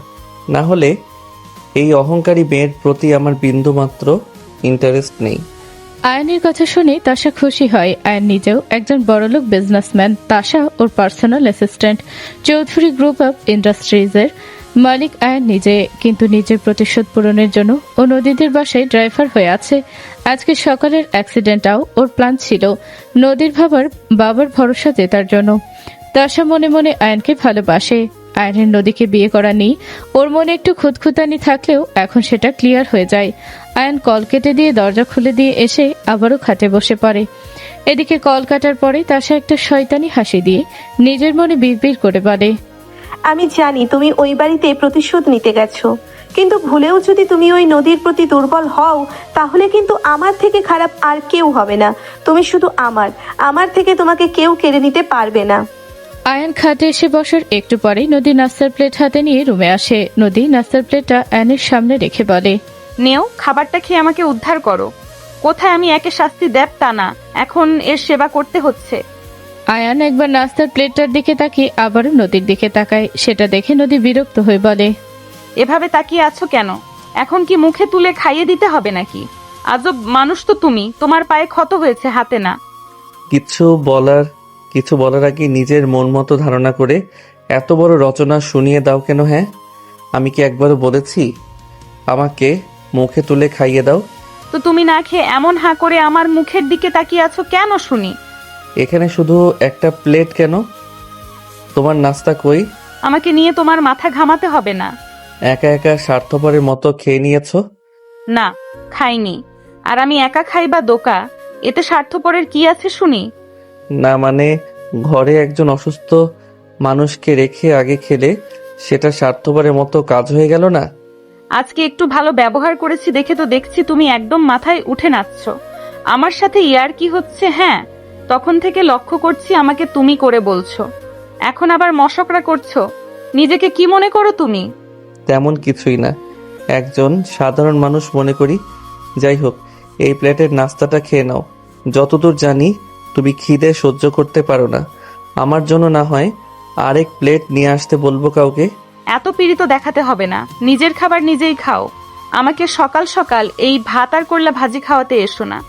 S1: না হলে এই অহংকারী মেয়ের প্রতি আমার বিন্দুমাত্র ইন্টারেস্ট নেই।
S3: আয়নের কথা শুনে তাশা খুশি হয়। আয়ন নিজেও একজন বড়লোক বিজনেসম্যান। তাশা ওর personal assistant. Chowdhury group of ইন্ডাস্ট্রিজের মালিক আয়ন নিজে, কিন্তু নিজের প্রতিশোধ পূরণের জন্য ও নদীদের বাসায় ড্রাইভার হয়ে আছে। আজকে সকালের অ্যাক্সিডেন্টটাও ওর প্ল্যান ছিল, নদীর বাবার ভরসা জেতার জন্য। তাশা মনে মনে আয়নকে ভালোবাসে। আয়নের নদীকে বিয়ে করা নিয়ে ওর মনে একটু খুঁতখুঁতানি থাকলেও এখন সেটা ক্লিয়ার হয়ে যায়। আয়ন কল কেটে দিয়ে দরজা খুলে দিয়ে এসে আবারও খাটে বসে পড়ে। এদিকে কল কাটার পরে তাশা একটা শয়তানি হাসি দিয়ে নিজের মনে বিড়বিড় করে বলে,
S9: আমি জানি তুমি ওই বাড়িতে প্রতিশোধ নিতে গেছো, কিন্তু ভুলেও যদি তুমি ওই নদীর প্রতি দুর্বল হও তাহলে কিন্তু আমার থেকে খারাপ আর কেউ হবে না। তুমি শুধু আমার থেকে তোমাকে কেউ কেড়ে নিতে পারবে না।
S3: আয়ন খাটে এসে বসার একটু পরেই নদী নাস্তার প্লেট হাতে নিয়ে রুমে আসে। নদী নাস্তার প্লেটটা আয়নের সামনে রেখে বলে,
S2: নেও, খাবারটা খেয়ে আমাকে উদ্ধার করো। কোথায় আমি একে শাস্তি দেব তা না, এখন এর সেবা করতে হচ্ছে।
S3: আয়ান একবার নাস্তার প্লেটটার দিকে তাকিয়ে আবারও নদীর দিকে তাকায়। সেটা দেখে নদী বিরক্ত হয়ে বলে,
S2: এভাবে তাকিয়ে আছো কেন? এখন কি মুখে তুলে খাইয়ে দিতে হবে নাকি? আজব মানুষ তো তুমি, তোমার পায়ে ক্ষত হয়েছে, হাতে না।
S1: কিছু বলার আগে নিজের মন মতো ধারণা করে এত বড় রচনা শুনিয়ে দাও কেন? হ্যাঁ, আমি কি একবারও বলেছি আমাকে মুখে তুলে খাইয়ে দাও?
S2: তো তুমি না খেয়ে এমন হাঁ করে আমার মুখের দিকে তাকিয়ে আছো কেন শুনি?
S1: এখানে শুধু একটা প্লেট কেন? তোমার নাস্তা কই?
S2: আমাকে নিয়ে তোমার মাথা ঘামাতে হবে না।
S1: একা একা স্বার্থপরের মতো খেয়ে নিয়েছো?
S2: না, খাইনি। আর আমি একা খাই বা দোকা, এতে স্বার্থপরের কি আছে শুনি?
S1: না মানে, ঘরে একজন অসুস্থ মানুষকে রেখে আগে খেলে সেটা স্বার্থপরের মতো কাজ হয়ে গেল না?
S2: আজকে একটু ভালো ব্যবহার করেছি দেখে তো দেখছি তুমি একদম মাথায় উঠে নাচছো। আমার সাথে ইয়ার কি হচ্ছে? হ্যাঁ, তখন থেকে লক্ষ্য করছি আমাকে তুমি করে বলছো, এখন আবার মশকরা করছো। নিজেকে কি মনে করো তুমি?
S1: তেমন কিছুই না, একজন সাধারণ মানুষ মনে করি। যাই হোক, এই প্লেটের নাস্তাটা খেয়ে নাও। যতদূর জানি তুমি খিদে সহ্য করতে পারো না। আমার জন্য না হয় আরেক প্লেট নিয়ে আসতে বলবো কাউকে।
S2: এত পীড়িত দেখাতে হবে না, নিজের খাবার নিজেই খাও। আমাকে সকাল সকাল এই ভাত আর করলা ভাজি খাওয়াতে এসো না,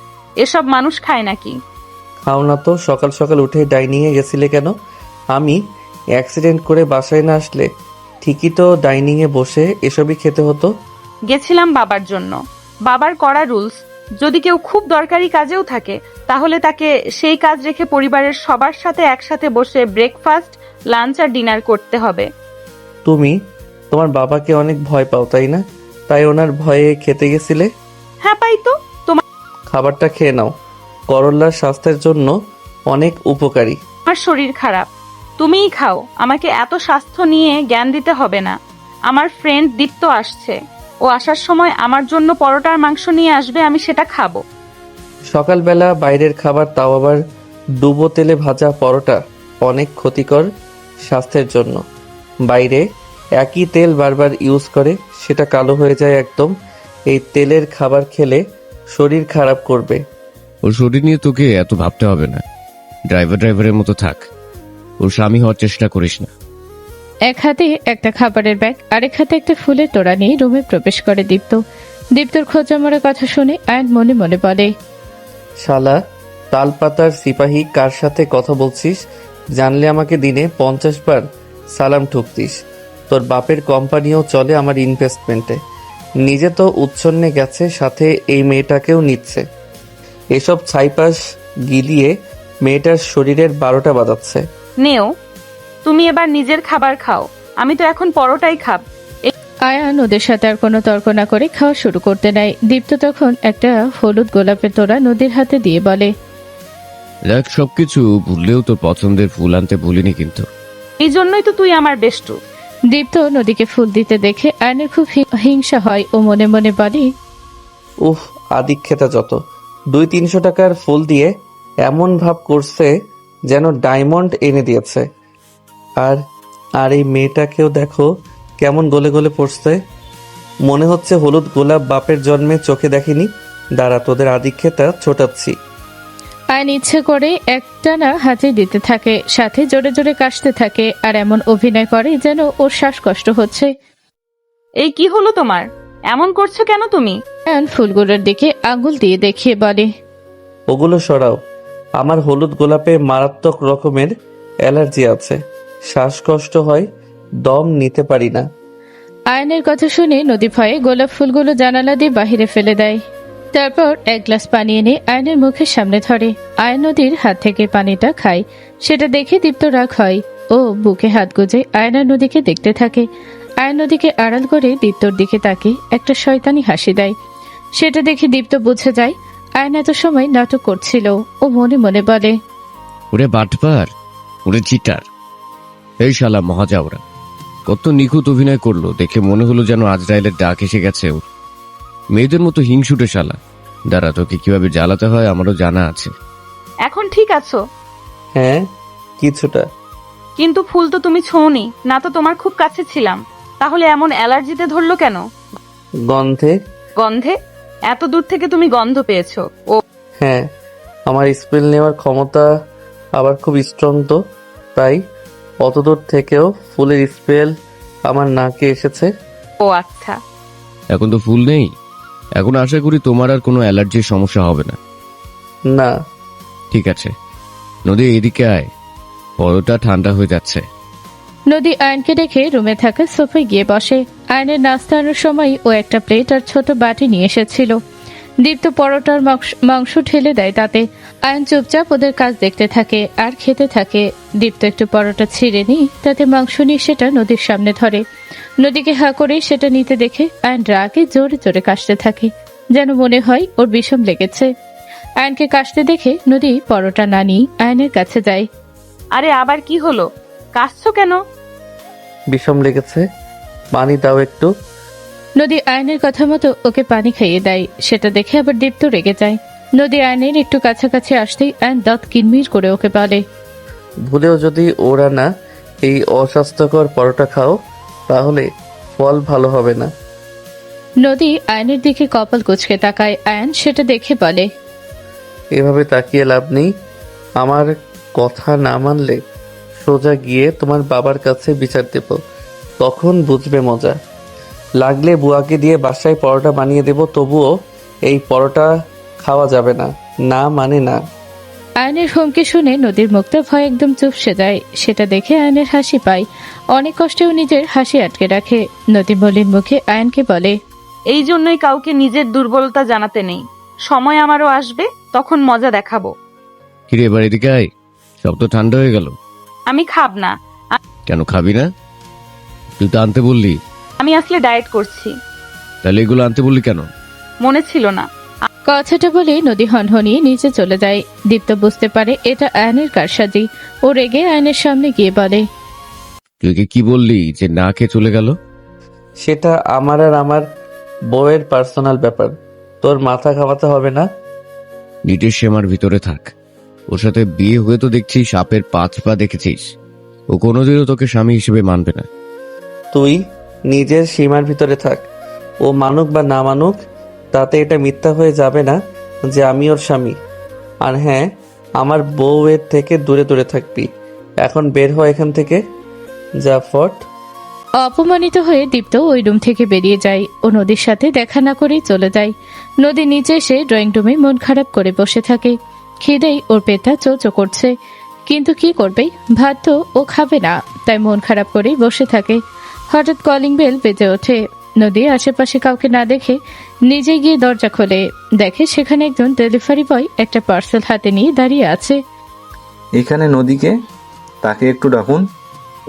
S2: এসব মানুষ খায় নাকি?
S1: খাও না তো, সকাল সকাল উঠে ডাইনিংয়ে গেছিলে কেন? আমি অ্যাক্সিডেন্ট করে বাসায় না আসলে ঠিকই তো ডাইনিংয়ে বসে এসবই খেতে হতো।
S2: গেছিলাম বাবার জন্য। বাবার করা রুলস, যদি কেউ খুব দরকারি কাজেও থাকে তাহলে তাকে সেই কাজ রেখে পরিবারের সবার সাথে একসাথে বসে ব্রেকফাস্ট, লাঞ্চ আর ডিনার করতে হবে।
S1: তুমি তোমার বাবাকে অনেক ভয় পাও তাই না? তাই ওনার ভয়ে খেতে গেছিলে।
S2: হ্যাঁ পাই তো।
S1: খাবারটা খেয়ে নাও, করল্লা স্বাস্থ্যের জন্য অনেক উপকারী।
S2: আমার শরীর খারাপ, তুমিই খাও। আমাকে এত স্বাস্থ্য নিয়ে জ্ঞান দিতে হবে না। আমার ফ্রেন্ড দীপ্ত আসছে, ও আসার সময় আমার জন্য পরোটার মাংস নিয়ে আসবে, আমি সেটা খাবো।
S1: সকালবেলা বাইরের খাবার, তাও আবার ডুবো তেলে ভাজা পরোটা, অনেক ক্ষতিকর স্বাস্থ্যের জন্য। বাইরে একই তেল বারবার ইউজ করে, সেটা কালো হয়ে যায় একদম। এই তেলের খাবার খেলে শরীর খারাপ করবে।
S4: ওর শরীর নিয়ে তোকে এত ভাবতে হবে না। ড্রাইভারের মতো থাক, ওর স্বামী হওয়ার চেষ্টা করিস না।
S3: এক হাতে একটা খাবারের ব্যাগ, আরেক হাতে একটা ফুলের তোড়া নিয়ে রুমে প্রবেশ করে দীপ্ত। দীপ্তর খোঁজা মরা কথা শুনে আয়ন মনে মনে বলে,
S1: শালা তালপাতার সিপাহী, কার সাথে কথা বলছিস? জানলে আমাকে দিনে 50 বার সালাম ঠুকতিস। তোর বাপের কোম্পানিও চলে আমার ইনভেস্টমেন্টে। নিজে তো উচ্ছন্নে গেছে, সাথে এই মেয়েটাকেও নিচ্ছে। এসব ছাইপাশ গিলিয়ে মেয়েটার শরীরের 12টা বাজাচ্ছে।
S2: নেও, তুমি এবার নিজের খাবার খাও, আমি তো এখন পরোটাই খাব।
S3: আয়ান ওদের সাথে আর কোনো তর্ক না করে খাওয়া শুরু করতে নেয়। দীপ্ত তখন একটা হলুদ গোলাপের তোড়া নদীর হাতে দিয়ে বলে,
S4: দেখ, সবকিছু ভুললেও তোর পছন্দের ফুল আনতে ভুলিনি কিন্তু।
S2: এই জন্যই তো তুই আমার বেষ্টু।
S3: দীপ্ত নদীকে ফুল দিতে দেখে আয়নের খুব হিংসা হয় ও মনে মনে বলে,
S1: উফ, আদিক্ষেতা যত। 200-300 টাকার ফুল দিয়ে এমন ভাব করছে যেন ডায়মন্ড এনে দিয়েছে। আর আর এই মেয়েটাকেও দেখো কেমন গলে গলে পড়ছে। মনে হচ্ছে হলুদ গোলাপ বাপের জন্মে চোখে দেখেনি। দাঁড়া, তোদের আদিক্ষেতা ছোটাচ্ছি।
S3: আয়ন ইচ্ছে করে একটানা হাতে দিতে থাকে, সাথে জোরে জোরে কাশতে থাকে আর এমন অভিনয় করে যেন ওর শ্বাসকষ্ট হচ্ছে।
S2: এই কি হলো তোমার? এমন করছো কেন তুমি?
S3: আয়ন ফুলগুলোর দিকে আঙুল দিয়ে দেখিয়ে বলে,
S1: ওগুলো সরাও, আমার হলুদ গোলাপে মারাত্মক রকমের অ্যালার্জি আছে। শ্বাসকষ্ট হয়, দম নিতে পারি না।
S3: আয়নের কথা শুনে নদী ভয়ে গোলাপ ফুলগুলো জানালা দিয়ে বাহিরে ফেলে দেয়। তারপর এক গ্লাস পানি এনে আয়নের মুখের সামনে ধরে। আয়ন নদীর হাত থেকে পানিটা খায়। সেটা দেখে দীপ্ত রাগ হয়। ও বুকে হাত গুজে আয়না নদীকে দেখতে থাকে। আয়ন নদীকে আড়াল করে দীপ্তর দিকে তাকে একটা শয়তানি হাসি দেয়। সেটা দেখে দীপ্ত বুঝে যায় আয়ন এত সময় নাটক করছিল। ও মনে মনে বলে,
S4: ওরে বাটপার, ওরে চিটার, এই শালা মহাজাওরা কত নিখুঁত অভিনয় করলো, দেখে মনে হলো যেন আজরাইলের ডাক এসে গেছে ওর। মেয়েদের মতো হিংসুটে শালা। দাঁড়া, তোকে কিভাবে জ্বালাতে হয় আমারও জানা আছে।
S2: এখন ঠিক আছো?
S1: হ্যাঁ, কিছুটা।
S2: কিন্তু ফুল তো তুমি ছোঁনি না, তো তোমার খুব কাছে ছিলাম, তাহলে এমন অ্যালার্জিতে ধরলো কেন?
S1: গন্ধে।
S2: গন্ধে? এত দূর থেকে তুমি গন্ধ পেয়েছো? ও
S1: হ্যাঁ, আমার স্পেল নেওয়ার ক্ষমতা আবার খুব স্ট্রং, তো তাই অতদূর থেকেও ফুলের স্পেল আমার নাকে এসেছে।
S2: ও আচ্ছা।
S4: এখন তো ফুল নেই, এখন আশা করি তোমার আর কোনো অ্যালার্জির সমস্যা হবে না।
S1: না।
S4: ঠিক আছে, নদী এদিকে আয়, পরোটা ঠান্ডা হয়ে যাচ্ছে।
S3: নদী আয়নকে দেখে রুমে থাকা সোফায় গিয়ে বসে। আয়নের নাস্তা আনার সময় ও একটা প্লেট আর ছোট বাটি নিয়ে এসেছিল। দীপ্ত পরোটার মাংস ঢেলে দেয় তাতে। আয়ন চুপচাপ ওদের কাজ দেখতে থাকে আর খেতে থাকে। দীপ্ত একটু পরোটা ছিঁড়ে নিয়ে তাতে মাংস নিয়ে সেটা নদীর সামনে ধরে। নদীকে হা করে সেটা নিতে দেখে আয়ন রাগে জোরে জোরে কাশতে থাকে, যেন মনে হয় ওর বিষম লেগেছে। আয়নকে কাশতে দেখে নদী পরোটা না নিয়ে আয়নের কাছে যায়।
S2: আরে আবার কি হলো? কাশছো কেন?
S1: বিষম লেগেছে, পানি দাও একটু।
S3: নদী আয়নের কথা মতো ওকে পানি খাইয়ে দেয়। সেটা দেখে আবার দীপ্ত রেগে যায়। নদী আয়নের একটু কাছাকাছি আসতেই আয়ন দাঁত কিনমির করে ওকে বলে,
S1: ভুলেও যদি ওরা না এই অস্বাস্থ্যকর পরোটা খাও তাহলে ফল ভালো হবে না।
S3: নদী আয়নের দিকে কপাল কুঁচকে তাকায়। আয়ন সেটা দেখে বলে,
S1: এভাবে তাকিয়ে লাভ নেই। আমার কথা না মানলে সোজা গিয়ে তোমার বাবার কাছে বিচার দেব। তখন বুঝবে মজা। লাগলে বুয়াকে দিয়ে বাসায় পরোটা বানিয়ে দেব, তবুও এই পরোটা খাওয়া যাবে না। না মানে না।
S3: আয়নের হুমকি শুনে নদীর মুখটা ভয় একদম চুপসে যায়। সেটা দেখে আয়নের হাসি পায়। অনেক কষ্টেও নিজের হাসি আটকে রাখে। নদী মলিন মুখে আয়নকে বলে,
S2: এই জন্যই কাউকে নিজের দুর্বলতা জানাতে নেই। সময় আমারও আসবে, তখন মজা দেখাবো।
S4: কিরে এবার এদিকে আয়, সব তো ঠান্ডা হয়ে গেল।
S2: আমি খাব না।
S4: কেন খাবি না? তুই তো আনতে বললি।
S2: আমি আসলে ডায়েট করছি।
S4: তাহলে এগুলো আনতে বললি কেন?
S2: মনে ছিল না।
S3: কথাটা বলে নদী হনহনিয়ে নিচে চলে যায়। দীপ্ত বুঝতে পারে এটা আয়নের কারসাজি। ও রেগে আয়নের সামনে গিয়ে বলে,
S4: তুই কি বললি যে না খেয়ে চলে গেল?
S1: সেটা আমার আর আমার বউয়ের পার্সোনাল ব্যাপার, তোর মাথা ঘামাতে হবে না।
S4: নিজের সীমার ভিতরে থাক। ওর সাথে বিয়ে হয়ে তো দেখছিস সাপের 5 পা দেখেছিস। ও কোনোদিনও তোকে স্বামী হিসেবে মানবে না।
S1: তুই নিজের সীমার ভিতরে থাক। ও মানুক বা না মানুক, তাতে এটা মিথ্যা হয়ে যাবে না যে আমি ওর স্বামী। আর হ্যাঁ, আমার বউয়ের থেকে দূরে দূরে থাকবি। এখন বের হ এখান থেকে, যা ফট।
S3: অপমানিত হয়ে দীপ্ত ওই রুম থেকে বেরিয়ে যায় ও নদীর সাথে দেখা না করেই চলে যায়। নদী নিচে এসে ড্রয়িং রুমে মন খারাপ করে বসে থাকে। খিদেই ওর পেটটা চোচো করছে, কিন্তু কি করবে, ভাত তো ও খাবে না, তাই মন খারাপ করেই বসে থাকে। হঠাৎ কলিং বেল বেজে ওঠে। নদী আশেপাশে কাউকে না দেখে নিজে গিয়ে দরজা খোলে। দেখে সেখানে একজন ডেলিভারি বয় একটা পার্সেল হাতে নিয়ে দাঁড়িয়ে আছে।
S10: এখানে নদীকে, তাকে একটু ডাকুন,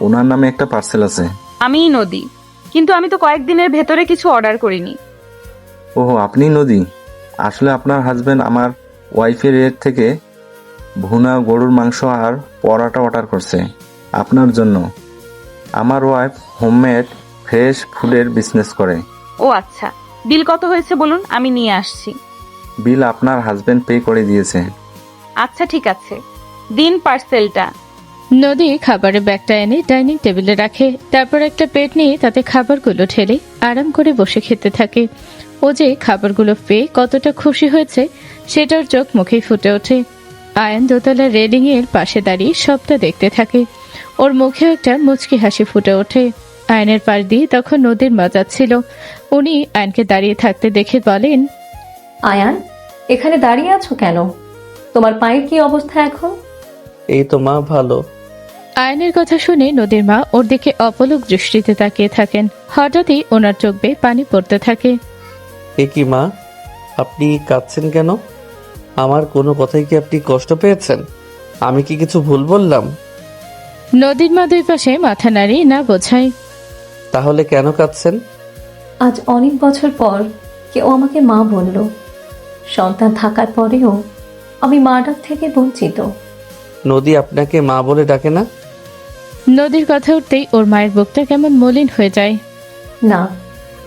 S10: ওনার নামে একটা পার্সেল আছে।
S2: আমিই নদী, কিন্তু আমি তো কয়েকদিনের ভেতরে কিছু অর্ডার করিনি।
S10: ওহো, আপনি নদী। আসলে আপনার হাজবেন্ড আমার ওয়াইফের এর থেকে ভুনা গরুর মাংস আর পরোটা অর্ডার করছে আপনার জন্য। আমার ওয়াইফ হোমমেড ফ্রেশ ফুডের বিজনেস করে।
S2: ও আচ্ছা, বিল কত হয়েছে বলুন, আমি নিয়ে আসছি।
S10: বিল আপনার হাজবেন্ড পে করে দিয়েছে।
S2: আচ্ছা ঠিক আছে, দিন পার্সেলটা।
S3: নদী খাবারের ব্যাগটা এনে ডাইনিং টেবিলে রাখে। তারপর একটা প্লেট নিয়ে তাতে খাবারগুলো ঢেলে আরাম করে বসে খেতে থাকে। ও যে খাবারগুলো পেয়ে কতটা খুশি হয়েছে সেটার চোখ মুখেই ফুটে ওঠে। আয়ান দোতলার রেলিং এর পাশে দাঁড়িয়ে সবটা দেখতে থাকে। ওর মুখেও একটা মুচকি হাসি ফুটে ওঠে। আয়নের পাশ দিয়ে তখন নদীর মা যাচ্ছিল। উনি আয়নকে দাঁড়িয়ে থাকতে দেখে বলেন,
S7: আয়ান, এখানে দাঁড়িয়ে আছো কেন? তোমার পায়ের কি অবস্থা এখন?
S1: এই তো মা, ভালো।
S3: আয়নের কথা শুনে নদীর মা ওর দিকে অপলক দৃষ্টিতে তাকিয়ে থাকেন। হঠাৎই ওনার চোখ বেয়ে পানি পড়তে থাকে।
S1: এ কি মা, আপনি কাঁদছেন কেন? আমার কোনো কথাই কি আপনি কষ্ট পেয়েছেন? আমি কি কিছু ভুল বললাম?
S3: নদীর মা দুই পাশে মাথা নাড়িয়ে না বোঝায়।
S1: তাহলে কেন কাঁদছেন?
S7: আজ অনেক বছর পর কেউ আমাকে মা বলল। সন্তান থাকার পরেও আমি মা ডাক থেকে বঞ্চিত।
S1: নদী আপনাকে মা বলে ডাকে না?
S3: নদীর কথা উঠতেই ওর মায়ের বুকটা কেমন মলিন হয়ে যায়।
S7: না,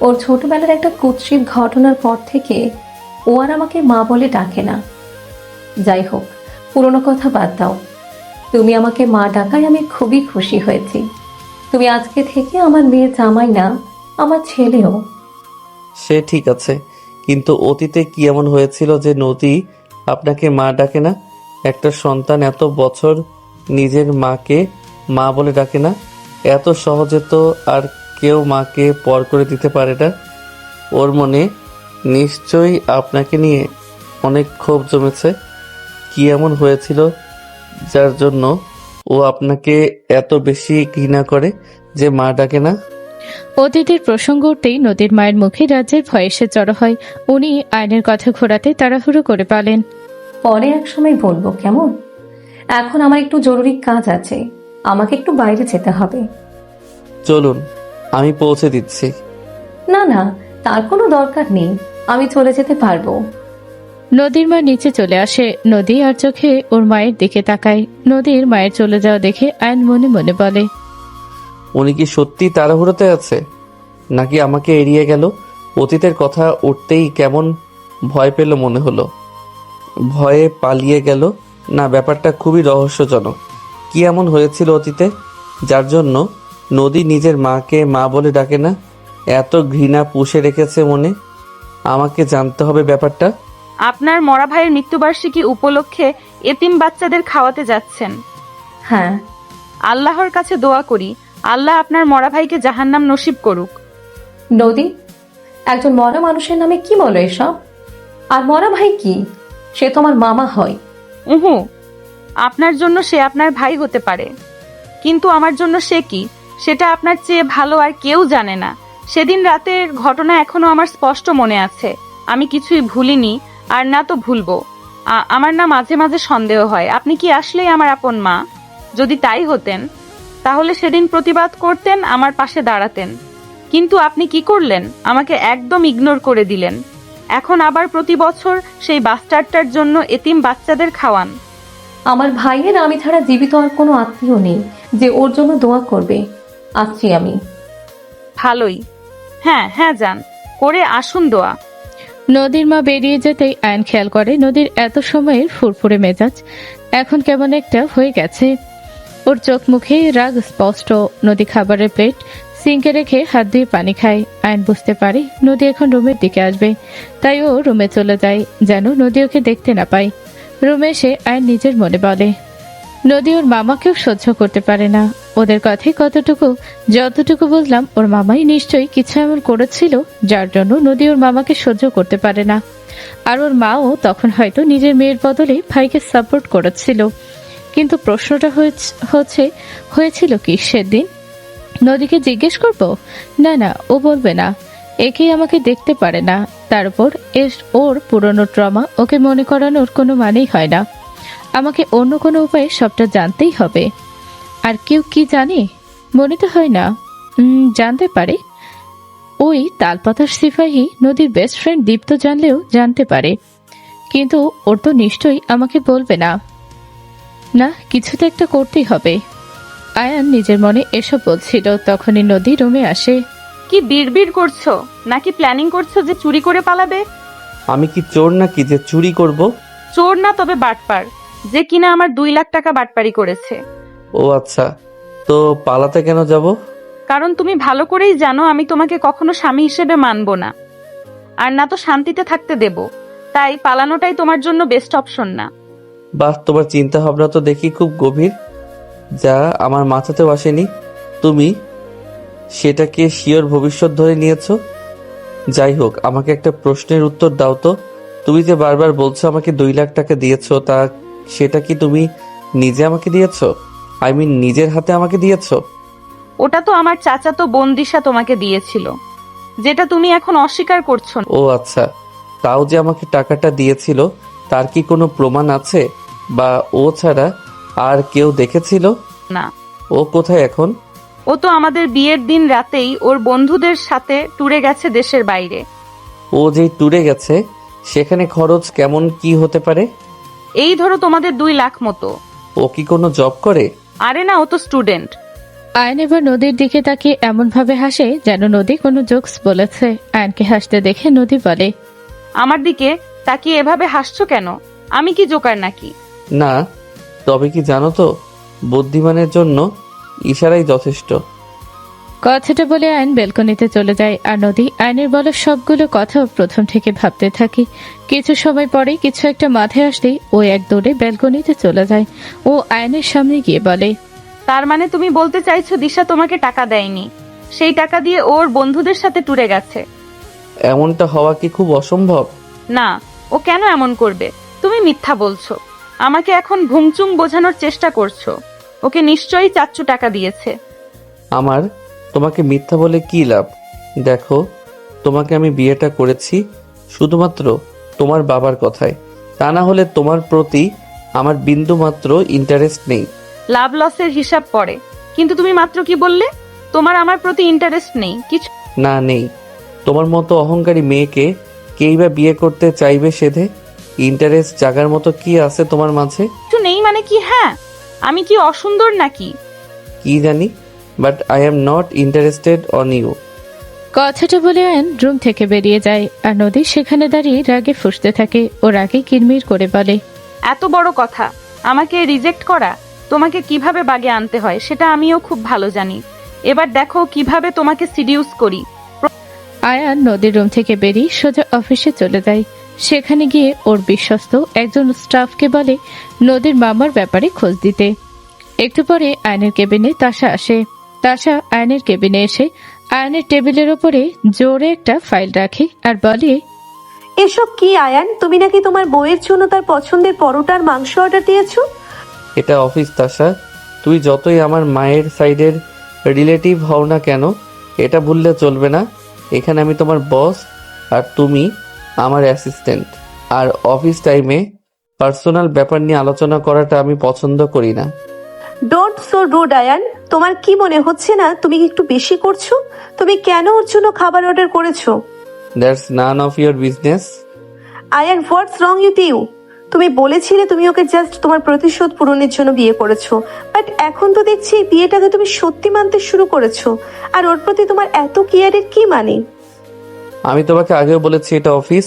S7: ওর ছোটবেলার একটা কুৎসিত ঘটনার পর থেকে ও আর আমাকে মা বলে ডাকে না। যাই হোক, পুরনো কথা বাদ দাও। তুমি আমাকে মা ডাকায় আমি খুবই খুশি হয়েছি। তুমি আজকে থেকে আমার মেয়ে জামাই না, আমার ছেলেও।
S1: সে ঠিক আছে, কিন্তু অতীতে কি এমন হয়েছিল যে নদী আপনাকে মা ডাকে না? একটা সন্তান এত বছর নিজের মাকে মা বলে ডাকে না। এত সহজে তো আর কেউ মাকে পর করে দিতে পারে না। ওর মনে নিশ্চয়ই আপনাকে নিয়ে অনেক ক্ষোভ জমেছে। কি এমন হয়েছিল যার জন্য ও আপনাকে এত বেশি ঘৃণা করে যে মা ডাকে না?
S3: অতীতের প্রসঙ্গ উঠতেই নদীর মায়ের মুখে রাজ্যের ভয় এসে জড়ো হয়। উনি আয়নের কথা ঘোরাতে তাড়াহুড়ো করে বলেন,
S7: পরে এক সময় বলবো, কেমন? এখন আমার একটু জরুরি কাজ আছে, আমাকে একটু বাইরে যেতে হবে।
S1: চলুন, আমি পৌঁছে দিচ্ছি।
S7: না না, তার কোনো দরকার নেই, আমি চলে যেতে পারবো।
S3: নদীর মা নিচে চলে আসে। নদী আর চোখে ওর মায়ের দিকে তাকায়। নদীর মায়ের চলে যাওয়া দেখে আয়ন মনে মনে বলে,
S1: উনি কি সত্যি তাড়াহুড়োতে আছে, নাকি আমাকে এড়িয়ে গেল? অতীতের কথা উঠতেই কেমন ভয় পেল মনে হলো। ভয়ে পালিয়ে গেল? না, ব্যাপারটা খুবই রহস্যজনক। কি এমন হয়েছিল অতীতে যার জন্য নদী নিজের মাকে মা বলে ডাকে না? এত ঘৃণা পুষে রেখেছে মনে। আমাকে জানতে হবে ব্যাপারটা।
S2: আপনার মরা ভাইয়ের মৃত্যুবার্ষিকী উপলক্ষে এতিম বাচ্চাদের খাওয়াতে যাচ্ছেন।
S7: হ্যাঁ।
S2: আল্লাহর কাছে দোয়া করি আল্লাহ আপনার মরা ভাইকে জাহান্নাম নসিব করুক।
S7: নদী, একজন মরা মানুষের নামে কি বলো এসব? আর মরা ভাই কি? সে তোমার মামা হয়।
S2: উহু, আপনার জন্য সে আপনার ভাই হতে পারে, কিন্তু আমার জন্য সে কি সেটা আপনার চেয়ে ভালো আর কেউ জানে না। সেদিন রাতের ঘটনা এখনো আমার স্পষ্ট মনে আছে। আমি কিছুই ভুলিনি, আর না তো ভুলবো। আমার না মাঝে মাঝে সন্দেহ হয় আপনি কি আসলেই আমার আপন মা? যদি তাই হতেন তাহলে সেদিন প্রতিবাদ করতেন, আমার পাশে দাঁড়াতেন। কিন্তু আপনি কি করলেন? আমাকে একদম ইগনোর করে দিলেন। এখন আবার প্রতি বছর সেই বাস্টারটার জন্য এতিম বাচ্চাদের খাওয়ান।
S7: আমার ভাইয়ের আমি ছাড়া জীবিত আর কোনো আত্মীয় নেই যে ওর জন্য দোয়া করবে। আসছি আমি।
S2: ভালোই। হ্যাঁ হ্যাঁ, যান, করে আসুন দোয়া।
S3: নদীর মা বেরিয়ে যেতেই আয়ন খেয়াল করে নদীর এত সময়ের ফুরফুরে মেজাজ এখন কেমন একটা হয়ে গেছে। ওর চোখ মুখে রাগ স্পষ্ট। নদী খাবারের প্লেট সিঙ্কে রেখে হাত দিয়ে পানি খায়। আয়ন বুঝতে পারে নদী এখন রুমের দিকে আসবে, তাই ও রুমে চলে যায় যেন নদী ওকে দেখতে না পায়। রুমে এসে আয়ন নিজের মনে বলে নদী ওর মামাকেও সহ্য করতে পারে না। ওদের কথায় যতটুকু বুঝলাম ওর মামাই নিশ্চয়ই কিছু এমন করেছিল যার জন্য নদী ওর মামাকে সহ্য করতে পারে না। আর ওর মাও তখন হয়তো নিজের মেয়ের বদলে ভাইকে সাপোর্ট করেছিল। কিন্তু প্রশ্নটা হয়েছিল কি সেদিন? নদীকে জিজ্ঞেস করব? না, ও বলবে না। একেই আমাকে দেখতে পারে না, তারপর ওর পুরনো ট্রমা ওকে মনে করানোর কোনো মানেই হয় না। আমাকে অন্য কোনো উপায়ে সবটা জানতেই হবে। আর কেউ কি জানে? মনে তো হয় না। জানতে পারে। ওই তালপাতার সিপাহী নদীর বেস্ট ফ্রেন্ড দীপ্ত জানলেও জানতে পারে, কিন্তু ওর তো নিশ্চয়ই আমাকে বলবে না। না, কিছু তো একটা করতেই হবে। আয়ান নিজের মনে এসব বলছিল, তখনই নদী রুমে আসে।
S2: কি বিড়বিড় করছো? নাকি প্ল্যানিং করছো যে চুরি করে পালাবে?
S1: আমি কি চোর নাকি যে চুরি করব?
S2: চোর না, তবে বাটপার, যে কিনা আমার 2 লাখ টাকা বাটপারি করেছে।
S1: ও আচ্ছা, তো পালাতে কেন যাব?
S2: কারণ তুমি ভালো করেই জানো আমি তোমাকে কখনো স্বামী হিসেবে মানবো না, আর না তো শান্তিতে থাকতে দেব। তাই পালানোটাই তোমার জন্য বেস্ট অপশন না।
S1: বাহ, তোমার চিন্তা ভাবনা তো দেখি খুব গভীর, যা আমার মাথাতেও আসেনি। তুমি সেটাকে শিওর ভবিষ্যৎ ধরে নিয়েছো। যাই হোক, আমাকে একটা প্রশ্নের উত্তর দাও তো। তুমি যে বারবার বলছো আমাকে 2 লাখ টাকা দিয়েছো, তা সেটা কি তুমি নিজে আমাকে দিয়েছো? আই মিন নিজের হাতে আমাকে দিয়েছো?
S2: ওটা তো আমার চাচাতো বোন দিশা তোমাকে দিয়েছিল, যেটা তুমি এখন অস্বীকার করছো।
S1: ও আচ্ছা, তাও যে আমাকে টাকাটা দিয়েছিল তার কি কোনো প্রমাণ আছে? বা ও ছাড়া আর কেউ দেখেছিল?
S2: না,
S1: ও কোথায় এখন?
S2: ও তো আমাদের বিয়ের দিন রাতেই ওর বন্ধুদের সাথে ট্যুরে গেছে দেশের বাইরে।
S1: ও যেই ট্যুরে গেছে সেখানে খরচ কেমন কি হতে পারে?
S2: এই ধরো তোমাদের 2 লাখ মতো।
S1: ও কি কোনো জব করে?
S2: আরে না, ও তো স্টুডেন্ট।
S3: আয়ন এবার নদীর দিকে তাকিয়ে এমন ভাবে হাসে যেন নদী কোনো জোকস বলেছে। আয়নকে হাসতে দেখে নদী বলে,
S2: আমার দিকে তাকিয়ে এভাবে হাসছো কেন? আমি কি জোকার নাকি?
S1: না, তবে কি জানো তো, বুদ্ধিমানের জন্য ইশারাই যথেষ্ট।
S3: কথাটা বলে আয়ন বেলকনিতে চলে যায়, আর নদী আয়নের বলা সবগুলো কথা প্রথম থেকে ভাবতে থাকে। কিছু সময় পরে কিছু একটা মাথায় আসলেই ও এক দৌড়ে বেলকনিতে চলে যায়। ও আয়নের সামনে গিয়ে বলে,
S2: তার মানে তুমি বলতে চাইছো দিশা তোমাকে টাকা দেয়নি, সেই টাকা দিয়ে ওর বন্ধুদের সাথে ট্যুরে গেছে?
S1: এমনটা হওয়া কি খুব অসম্ভব?
S2: না, ও কেন এমন করবে? তুমি মিথ্যা বলছো। আমাকে এখন ভুংচুং বোঝানোর চেষ্টা করছো। ওকে নিশ্চয়ই চাচ্চু টাকা দিয়েছে।
S1: আমার তোমাকে মিথ্যা বলে কি লাভ? দেখো, তোমাকে আমি বিয়েটা করেছি শুধুমাত্র তোমার বাবার কথায়, তা না হলে তোমার প্রতি আমার বিন্দু মাত্র ইন্টারেস্ট নেই।
S2: লাভ লসের হিসাব পড়ে, কিন্তু তুমি মাত্র কি বললে? তোমার আমার প্রতি ইন্টারেস্ট নেই? কিছু
S1: না, নেই। তোমার মতো অহংকারী মেয়েকে কেই বা বিয়ে করতে চাইবে সেধে? ইন্টারেস্ট জাগার মতো কি আছে তোমার মাঝে?
S2: নেই মানে কি? হ্যাঁ, আমি কি অসুন্দর নাকি?
S1: কি জানি, but I am not interested on you.
S3: কথাটা বলে আয়ন রুম থেকে বেরিয়ে যায়, আর নদী সেখানে দাঁড়িয়ে রাগে ফুঁসতে থাকে। ও রাগে কিরমির করে বলে,
S2: এত বড় কথা আমাকে রিজেক্ট করা? তোমাকে কিভাবে বাগে আনতে হয় সেটা আমিও খুব ভালো জানি। এবার দেখো কিভাবে তোমাকে সিডিউস করি।
S3: আয়ান নদীর রুম থেকে বেরিয়ে সোজা অফিসে চলে যায়। সেখানে গিয়ে ওর বিশ্বস্ত একজন স্টাফকে বলে নদীর মামার ব্যাপারে খোঁজ দিতে। একটু পরে আয়নের কেবিনে তাশা আসে। তাশা আয়নের কেবিনে এসে আয়নের টেবিলের ওপরে জোরে একটা ফাইল রাখে আর বলে,
S9: এসব কি আয়ান? তুমি নাকি তোমার বউয়ের জন্য তার পছন্দের পরোটার মাংস অর্ডার দিয়েছো?
S1: এটা অফিস তাশা, তুই যতই আমার মায়ের সাইডের রিলেটিভ হও না কেন, এটা ভুললে চলবে না। এখানে আমি তোমার বস আর তুমি আমার অ্যাসিস্ট্যান্ট। আর অফিস টাইমে পার্সোনাল ব্যাপার নিয়ে আলোচনা করাটা আমি পছন্দ করি না।
S9: Don't so rude Ayan. তোমার কি মনে হচ্ছে না তুমি একটু বেশি করছো? তুমি কেন ওর জন্য খাবার অর্ডার করেছো?
S1: That's none of your business.
S9: Ayan, what's wrong with you? তুমি বলেছিলে তুমি ওকে জাস্ট তোমার প্রতিশোধ পূরণের জন্য বিয়ে করেছো, বাট এখন তো দেখছি এই বিয়েটাকে তুমি সত্যি মানতে শুরু করেছো। আর ওর প্রতি তোমার এত কেয়ারের কি মানে?
S1: আমি তোমাকে আগেও বলেছি এটা অফিস,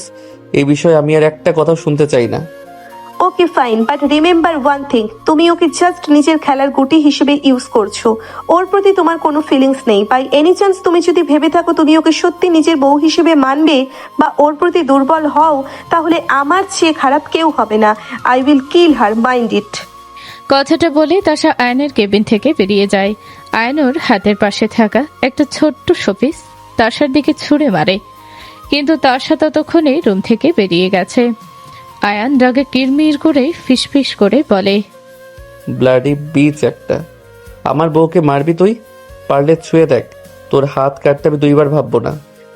S1: এই বিষয়ে আমি আর একটা কথা শুনতে চাই না।
S9: Okay fine, but remember one thing, তুমি ওকে জাস্ট নিজের খেলার গুটি হিসেবে ইউজ করছো। ওর প্রতি তোমার কোনো ফিলিংস নেই। বাই এনি চান্স তুমি যদি ভেবে থাকো তুমি ওকে সত্যি নিজের বউ হিসেবে মানবে বা ওর প্রতি দুর্বল হও, তাহলে আমার চেয়ে খারাপ কেউ হবে না। I will kill her, mind it.
S3: কথাটা বলে তাশা আয়নের কেবিন থেকে বেরিয়ে যায়। আয়নুর হাতের পাশে থাকা একটা ছোট্ট শোপিস তাশার দিকে ছুঁড়ে মারে, কিন্তু তাশা ততক্ষণে রুম থেকে বেরিয়ে গেছে। আয়ান রাগে কিরমির করে ফিসফিস করে বলে,
S1: ব্লাডি বিচ একটা, আমার বউকে মারবি তুই? পারলে ছুঁয়ে দেখ, তোর হাত কাটতে আমি দুইবার ভাববো না।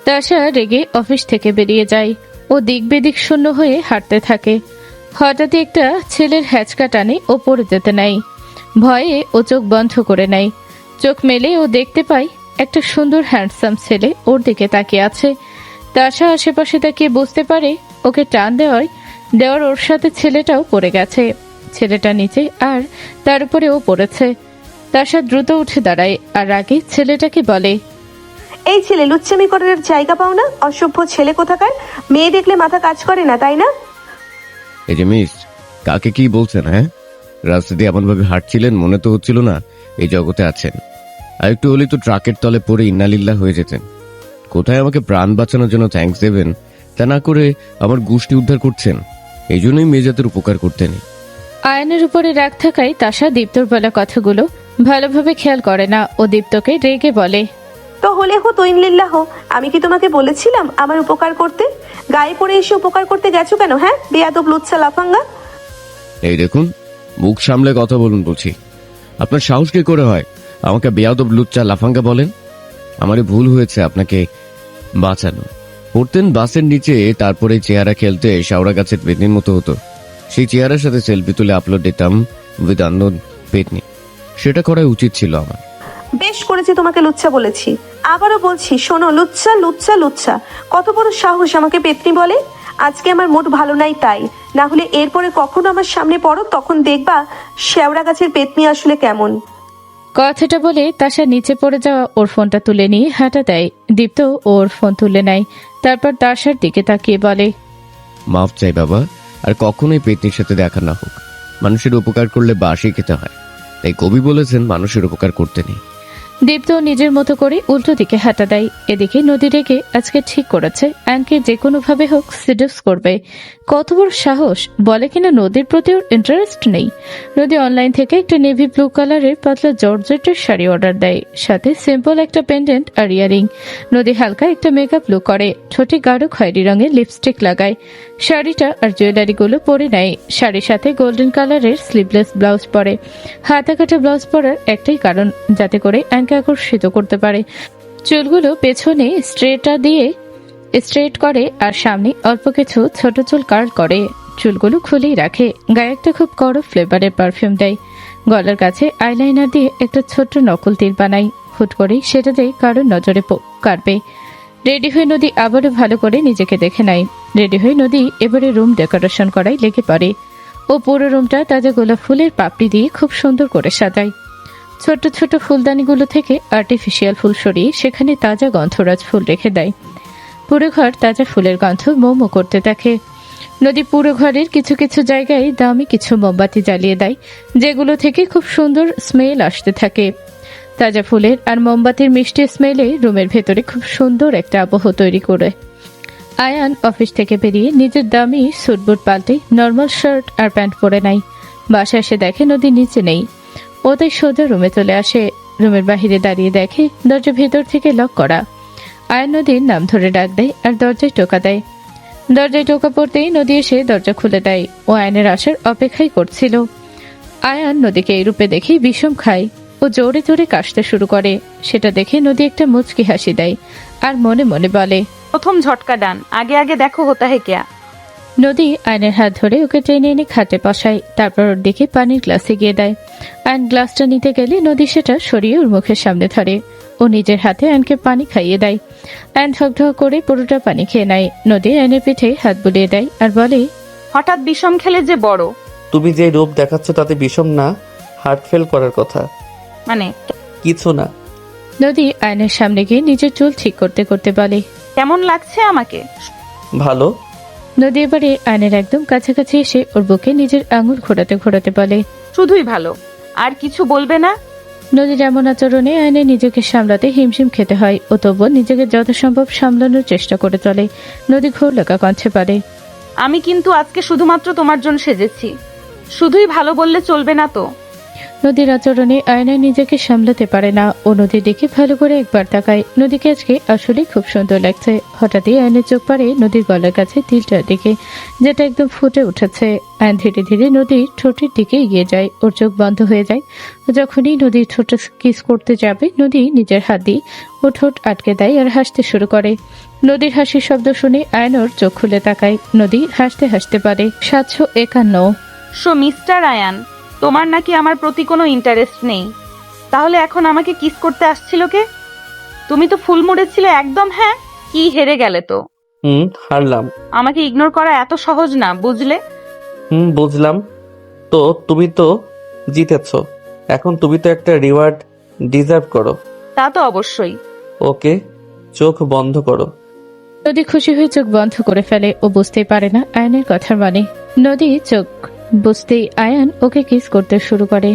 S3: তাশা রেগে অফিস থেকে বেরিয়ে যায়। ও দিক বেদিক শূন্য হয়ে হাঁটতে থাকে। হঠাৎ একটা ছেলের হ্যাচকা টানে ও পড়ে যেতে নাই। ভয়ে ও চোখ বন্ধ করে নেয়। চোখ মেলে ও দেখতে পায় একটা সুন্দর হ্যান্ডসাম ছেলে ওর দিকে তাকিয়ে আছে। তাশা আশেপাশে তাকিয়ে বুঝতে পারে ওকে টান দেওয়ার ওর সাথে ছেলেটাও পড়ে গেছে। ছেলেটা নিচে আর তার উপরে ও পড়েছে। তাশা দ্রুত উঠে দাঁড়ায় আর আগে ছেলেটাকে বলে,
S9: এই ছেলে, লুচ্চামি করার জায়গা পাও না? অসভ্য ছেলে কোথাকার। মেয়ে দেখলে মাথা কাজ করে না, তাই না?
S4: এই যে মিস, কাকে কি বলছেন? হ্যাঁ, রাস্তা দিয়ে এমন ভাবে হাঁটছিলেন মনে তো হচ্ছিল না এই জগতে আছেন। আর একটু হলেই তো ট্রাকের তলে পড়ে ইন্নালিল্লাহ হয়ে যেতেন। কোথায় আমাকে প্রাণ বাঁচানোর জন্য থ্যাঙ্কস দেবেন, তা না করে আমার গোষ্ঠী উদ্ধার করছেন। এই জন্যই মেয়েজাতের উপকার করতে নেই।
S3: আয়নের উপরে রাগ থাকায় তাশা দীপ্তর বলা কথাগুলো ভালোভাবে খেয়াল করে না ও দীপ্তকে রেগে বলে,
S9: তো হলে হো তো ইনলিল্লাহ। আমি কি তোমাকে বলেছিলাম আমার উপকার করতে? গায়ে পড়ে এসে উপকার করতে গেছো কেন? হ্যাঁ, বেয়াদব লুচ্ছা লাফাঙ্গা।
S4: এই দেখুন, মুখ সামলে কথা বলুন বলছি। আপনার সাহস কি করে হয় আমাকে বেয়াদব লুচ্চা লাফাঙ্গা বলেন? আমারই ভুল হয়েছে আপনাকে বাঁচানো। পড়তেন বাসের নিচে, তারপরে চেহারা খেলতে শাওড়া গাছের পেতনির মতো হতো। সেই চেহারার সাথে সেলফি তুলে আপলোড দিতাম উইথ আননোন পেতনি। সেটা করা উচিত ছিল আমার।
S9: বেশ করেছি তোমাকে লুচ্ছা বলেছি। আবারও বলছি, শোনো, লুচ্ছা লুচ্ছা লুচ্ছা। কত বড় সাহস আমাকে পেতনি বলে? আজকে আমার মুড ভালো নাই তাই, না হলে এরপরে কখনো আমার সামনে পড়ো, তখন দেখবা শেওড়া গাছের পেতনি আসলে কেমন।
S3: কথাটা বলে তাশা নিচে পড়ে যাওয়া ওর ফোনটা তুলে নিয়ে হাঁটা দেয়। দীপ্ত ওর ফোন তুলে নেয়, তারপর তাশার দিকে তাকিয়ে বলে,
S4: মাফ চাই বাবা, আর কখনোই পেতনির সাথে দেখা না হোক। মানুষের উপকার করলে বাসি খেতে হয়, তাই কবি বলেছেন মানুষের উপকার করতে নেই।
S3: দীপ্ত নিজের মতো করে উল্টো দিকে হাঁটা দেয়। এদিকে নদী রেগে আজকে ঠিক করেছে আয়নকে যে কোনো ভাবে হোক সিডিউস করবে। কত বড় সাহস! বলে কিনা নদীর প্রতি ওর ইন্টারেস্ট নেই। নদী অনলাইন থেকে একটা নেভি ব্লু কালারের পাতলা জর্জেটের শাড়ি অর্ডার দেয়, সাথে সিম্পল একটা পেন্ডেন্ট আর ইয়ারিং। নদী হালকা একটা মেকআপ লুক করে, ঠোঁটে গাঢ় খয়েরি রঙের লিপস্টিক লাগায়, শাড়িটা আর জুয়েলারিগুলো পরে নেয়। শাড়ির সাথে গোল্ডেন কালারের স্লিভলেস ব্লাউজ পরে। হাতা কাটা ব্লাউজ পরার একটাই কারণ, যাতে করে আকর্ষিত করতে পারে। চুলগুলো পেছনে স্ট্রেট করে আর সামনে অল্প কিছু ছোট চুল কার্ল করে। চুলগুলো খুলেই রাখে। গায়ে একটা খুব কড়া ফ্লেভারের পারফিউম দেয়। গলার কাছে আইলাইনার দিয়ে একটা ছোট্ট নকল তীর বানায়। হুট করেই সেটা দিয়ে কারোর নজরে কাটবে। রেডি হয়ে নদী আবারও ভালো করে নিজেকে দেখে নেয়। রেডি হয়ে নদী এবারে রুম ডেকোরেশন করাই লেগে পড়ে। ও পুরো রুমটা তাজা গোলাপ ফুলের পাপড়ি দিয়ে খুব সুন্দর করে সাজায়। ছোট ছোট ফুলদানিগুলো থেকে আর্টিফিশিয়াল ফুল সরিয়ে সেখানে তাজা গন্ধরাজ ফুল রেখে দেয়। পুরো ঘর তাজা ফুলের গন্ধ মোমো করতে থাকে। নদী পুরো ঘরের কিছু কিছু জায়গায় দামি কিছু মোমবাতি জ্বালিয়ে দেয়, যেগুলো থেকে খুব সুন্দর স্মেল আসতে থাকে। তাজা ফুলের আর মোমবাতির মিষ্টি স্মেলে রুমের ভেতরে খুব সুন্দর একটা আবহ তৈরি করে। আয়ান অফিস থেকে বেরিয়ে নিজের দামি স্যুটবুট পাল্টে নর্মাল শার্ট আর প্যান্ট পরে নেয়। বাসায় এসে দেখে নদী নিচে নেই। ও তাই সোজা রুমে চলে আসে। রুমের বাহিরে দাঁড়িয়ে দেখে দরজা ভেতর থেকে লক করা। আয়ান নদীর নাম ধরে ডাক দেয় আর দরজায় টোকা দেয়। দরজায় টোকা পড়তেই নদী এসে দরজা খুলে দেয়। ও আয়নের আসার অপেক্ষাই করছিল। আয়ান নদীকে এই রূপে দেখেই বিষম খায়। ও জোরে জোরে কাশতে শুরু করে। সেটা দেখে নদী একটা মুচকি হাসি দেয় আর মনে মনে বলে,
S2: প্রথম ঝটকা ডান, আগে আগে দেখো হোতা হে ক্যা।
S3: নদী আয়নের হাত ধরে ওকে টেনে এনে খাটে বসায়। তারপর ওর দিকে পানির গ্লাসে গিয়ে দেয়। আয়ন গ্লাসটা নিতে গেলে নদী সেটা সরিয়ে ওর মুখের সামনে ধরে। ও নিজের হাতে আয়নকে পানি খাইয়ে দেয়। আয়ন ঢকঢক করে পুরোটা পানি খেয়ে নেয়। নদী আয়নের পিঠে হাত বুলিয়ে দেয় আর বলে,
S2: হঠাৎ বিষম খেলে যে বড়,
S1: তুমি যে রূপ দেখাচ্ছ তাতে বিষম না, হার্ট ফেল করার কথা।
S2: মানে
S1: কিছু না।
S3: নদী আয়নের সামনে গিয়ে নিজের চুল ঠিক করতে করতে বলে,
S2: কেমন লাগছে আমাকে?
S1: ভালো।
S3: নদী এবারে আয়নের একদম কাছাকাছি এসে ওর বুকে নিজের আঙুল ঘোরাতে ঘোরাতে বলে,
S2: শুধুই ভালো, আর কিছু বলবে না?
S3: নদীর এমন আচরণে আয়নের নিজেকে সামলাতে হিমশিম খেতে হয়। ও তবুও নিজেকে যথাসম্ভব সামলানোর চেষ্টা করে চলে। নদী ঘোর লাগা কণ্ঠে পারে,
S2: আমি কিন্তু আজকে শুধুমাত্র তোমার জন্য সেজেছি, শুধুই ভালো বললে চলবে না তো?
S3: নদীর আচরণে আয়না নিজেকে সামলাতে পারে না। ও নদীর দিকে ভালো করে একবার তাকায়। নদীকে আজকে আসলে খুব সুন্দর লাগছে। হঠাৎই আয়নের চোখ পড়ে নদীর গলার কাছে তিলটার দিকে, যেটা একদম ফুটে উঠেছে। আয়ন ধীরে ধীরে নদীর ঠোঁটের দিকে এগিয়ে যায়। ওর চোখ বন্ধ হয়ে যায়। যখনই নদীর ঠোঁটে কিস করতে যাবে, নদী নিজের হাত দিয়ে ও ঠোঁট আটকে দেয় আর হাসতে শুরু করে। নদীর হাসির শব্দ শুনে আয়ন ওর চোখ খুলে তাকায়। নদী হাসতে হাসতে পারে, 751।
S2: মিস্টার আয়ান, তোমার নাকি আমার প্রতি কোনো ইন্টারেস্ট নেই, তাহলে এখন আমাকে কিস করতে আসছিল কে? তুমি তো ফুল মুড়ে ছিলে একদম। হ্যাঁ, কি হেরে গেলে তো?
S1: হারলাম।
S2: আমাকে ইগনোর করা এত সহজ না, বুঝলে?
S1: বুঝলাম। তো তুমি তো জিতেছ, এখন তুমি তো একটা রিওয়ার্ড ডিজার্ভ করো।
S2: তা তো অবশ্যই।
S1: ওকে, চোখ বন্ধ করো।
S3: নদী খুশি হয়ে চোখ বন্ধ করে ফেলে। ও বুঝতেই পারে না আয়নের কথার মানে। নদী চোখ বুঝতেই আয়ান ওকে কিস করতে শুরু করে।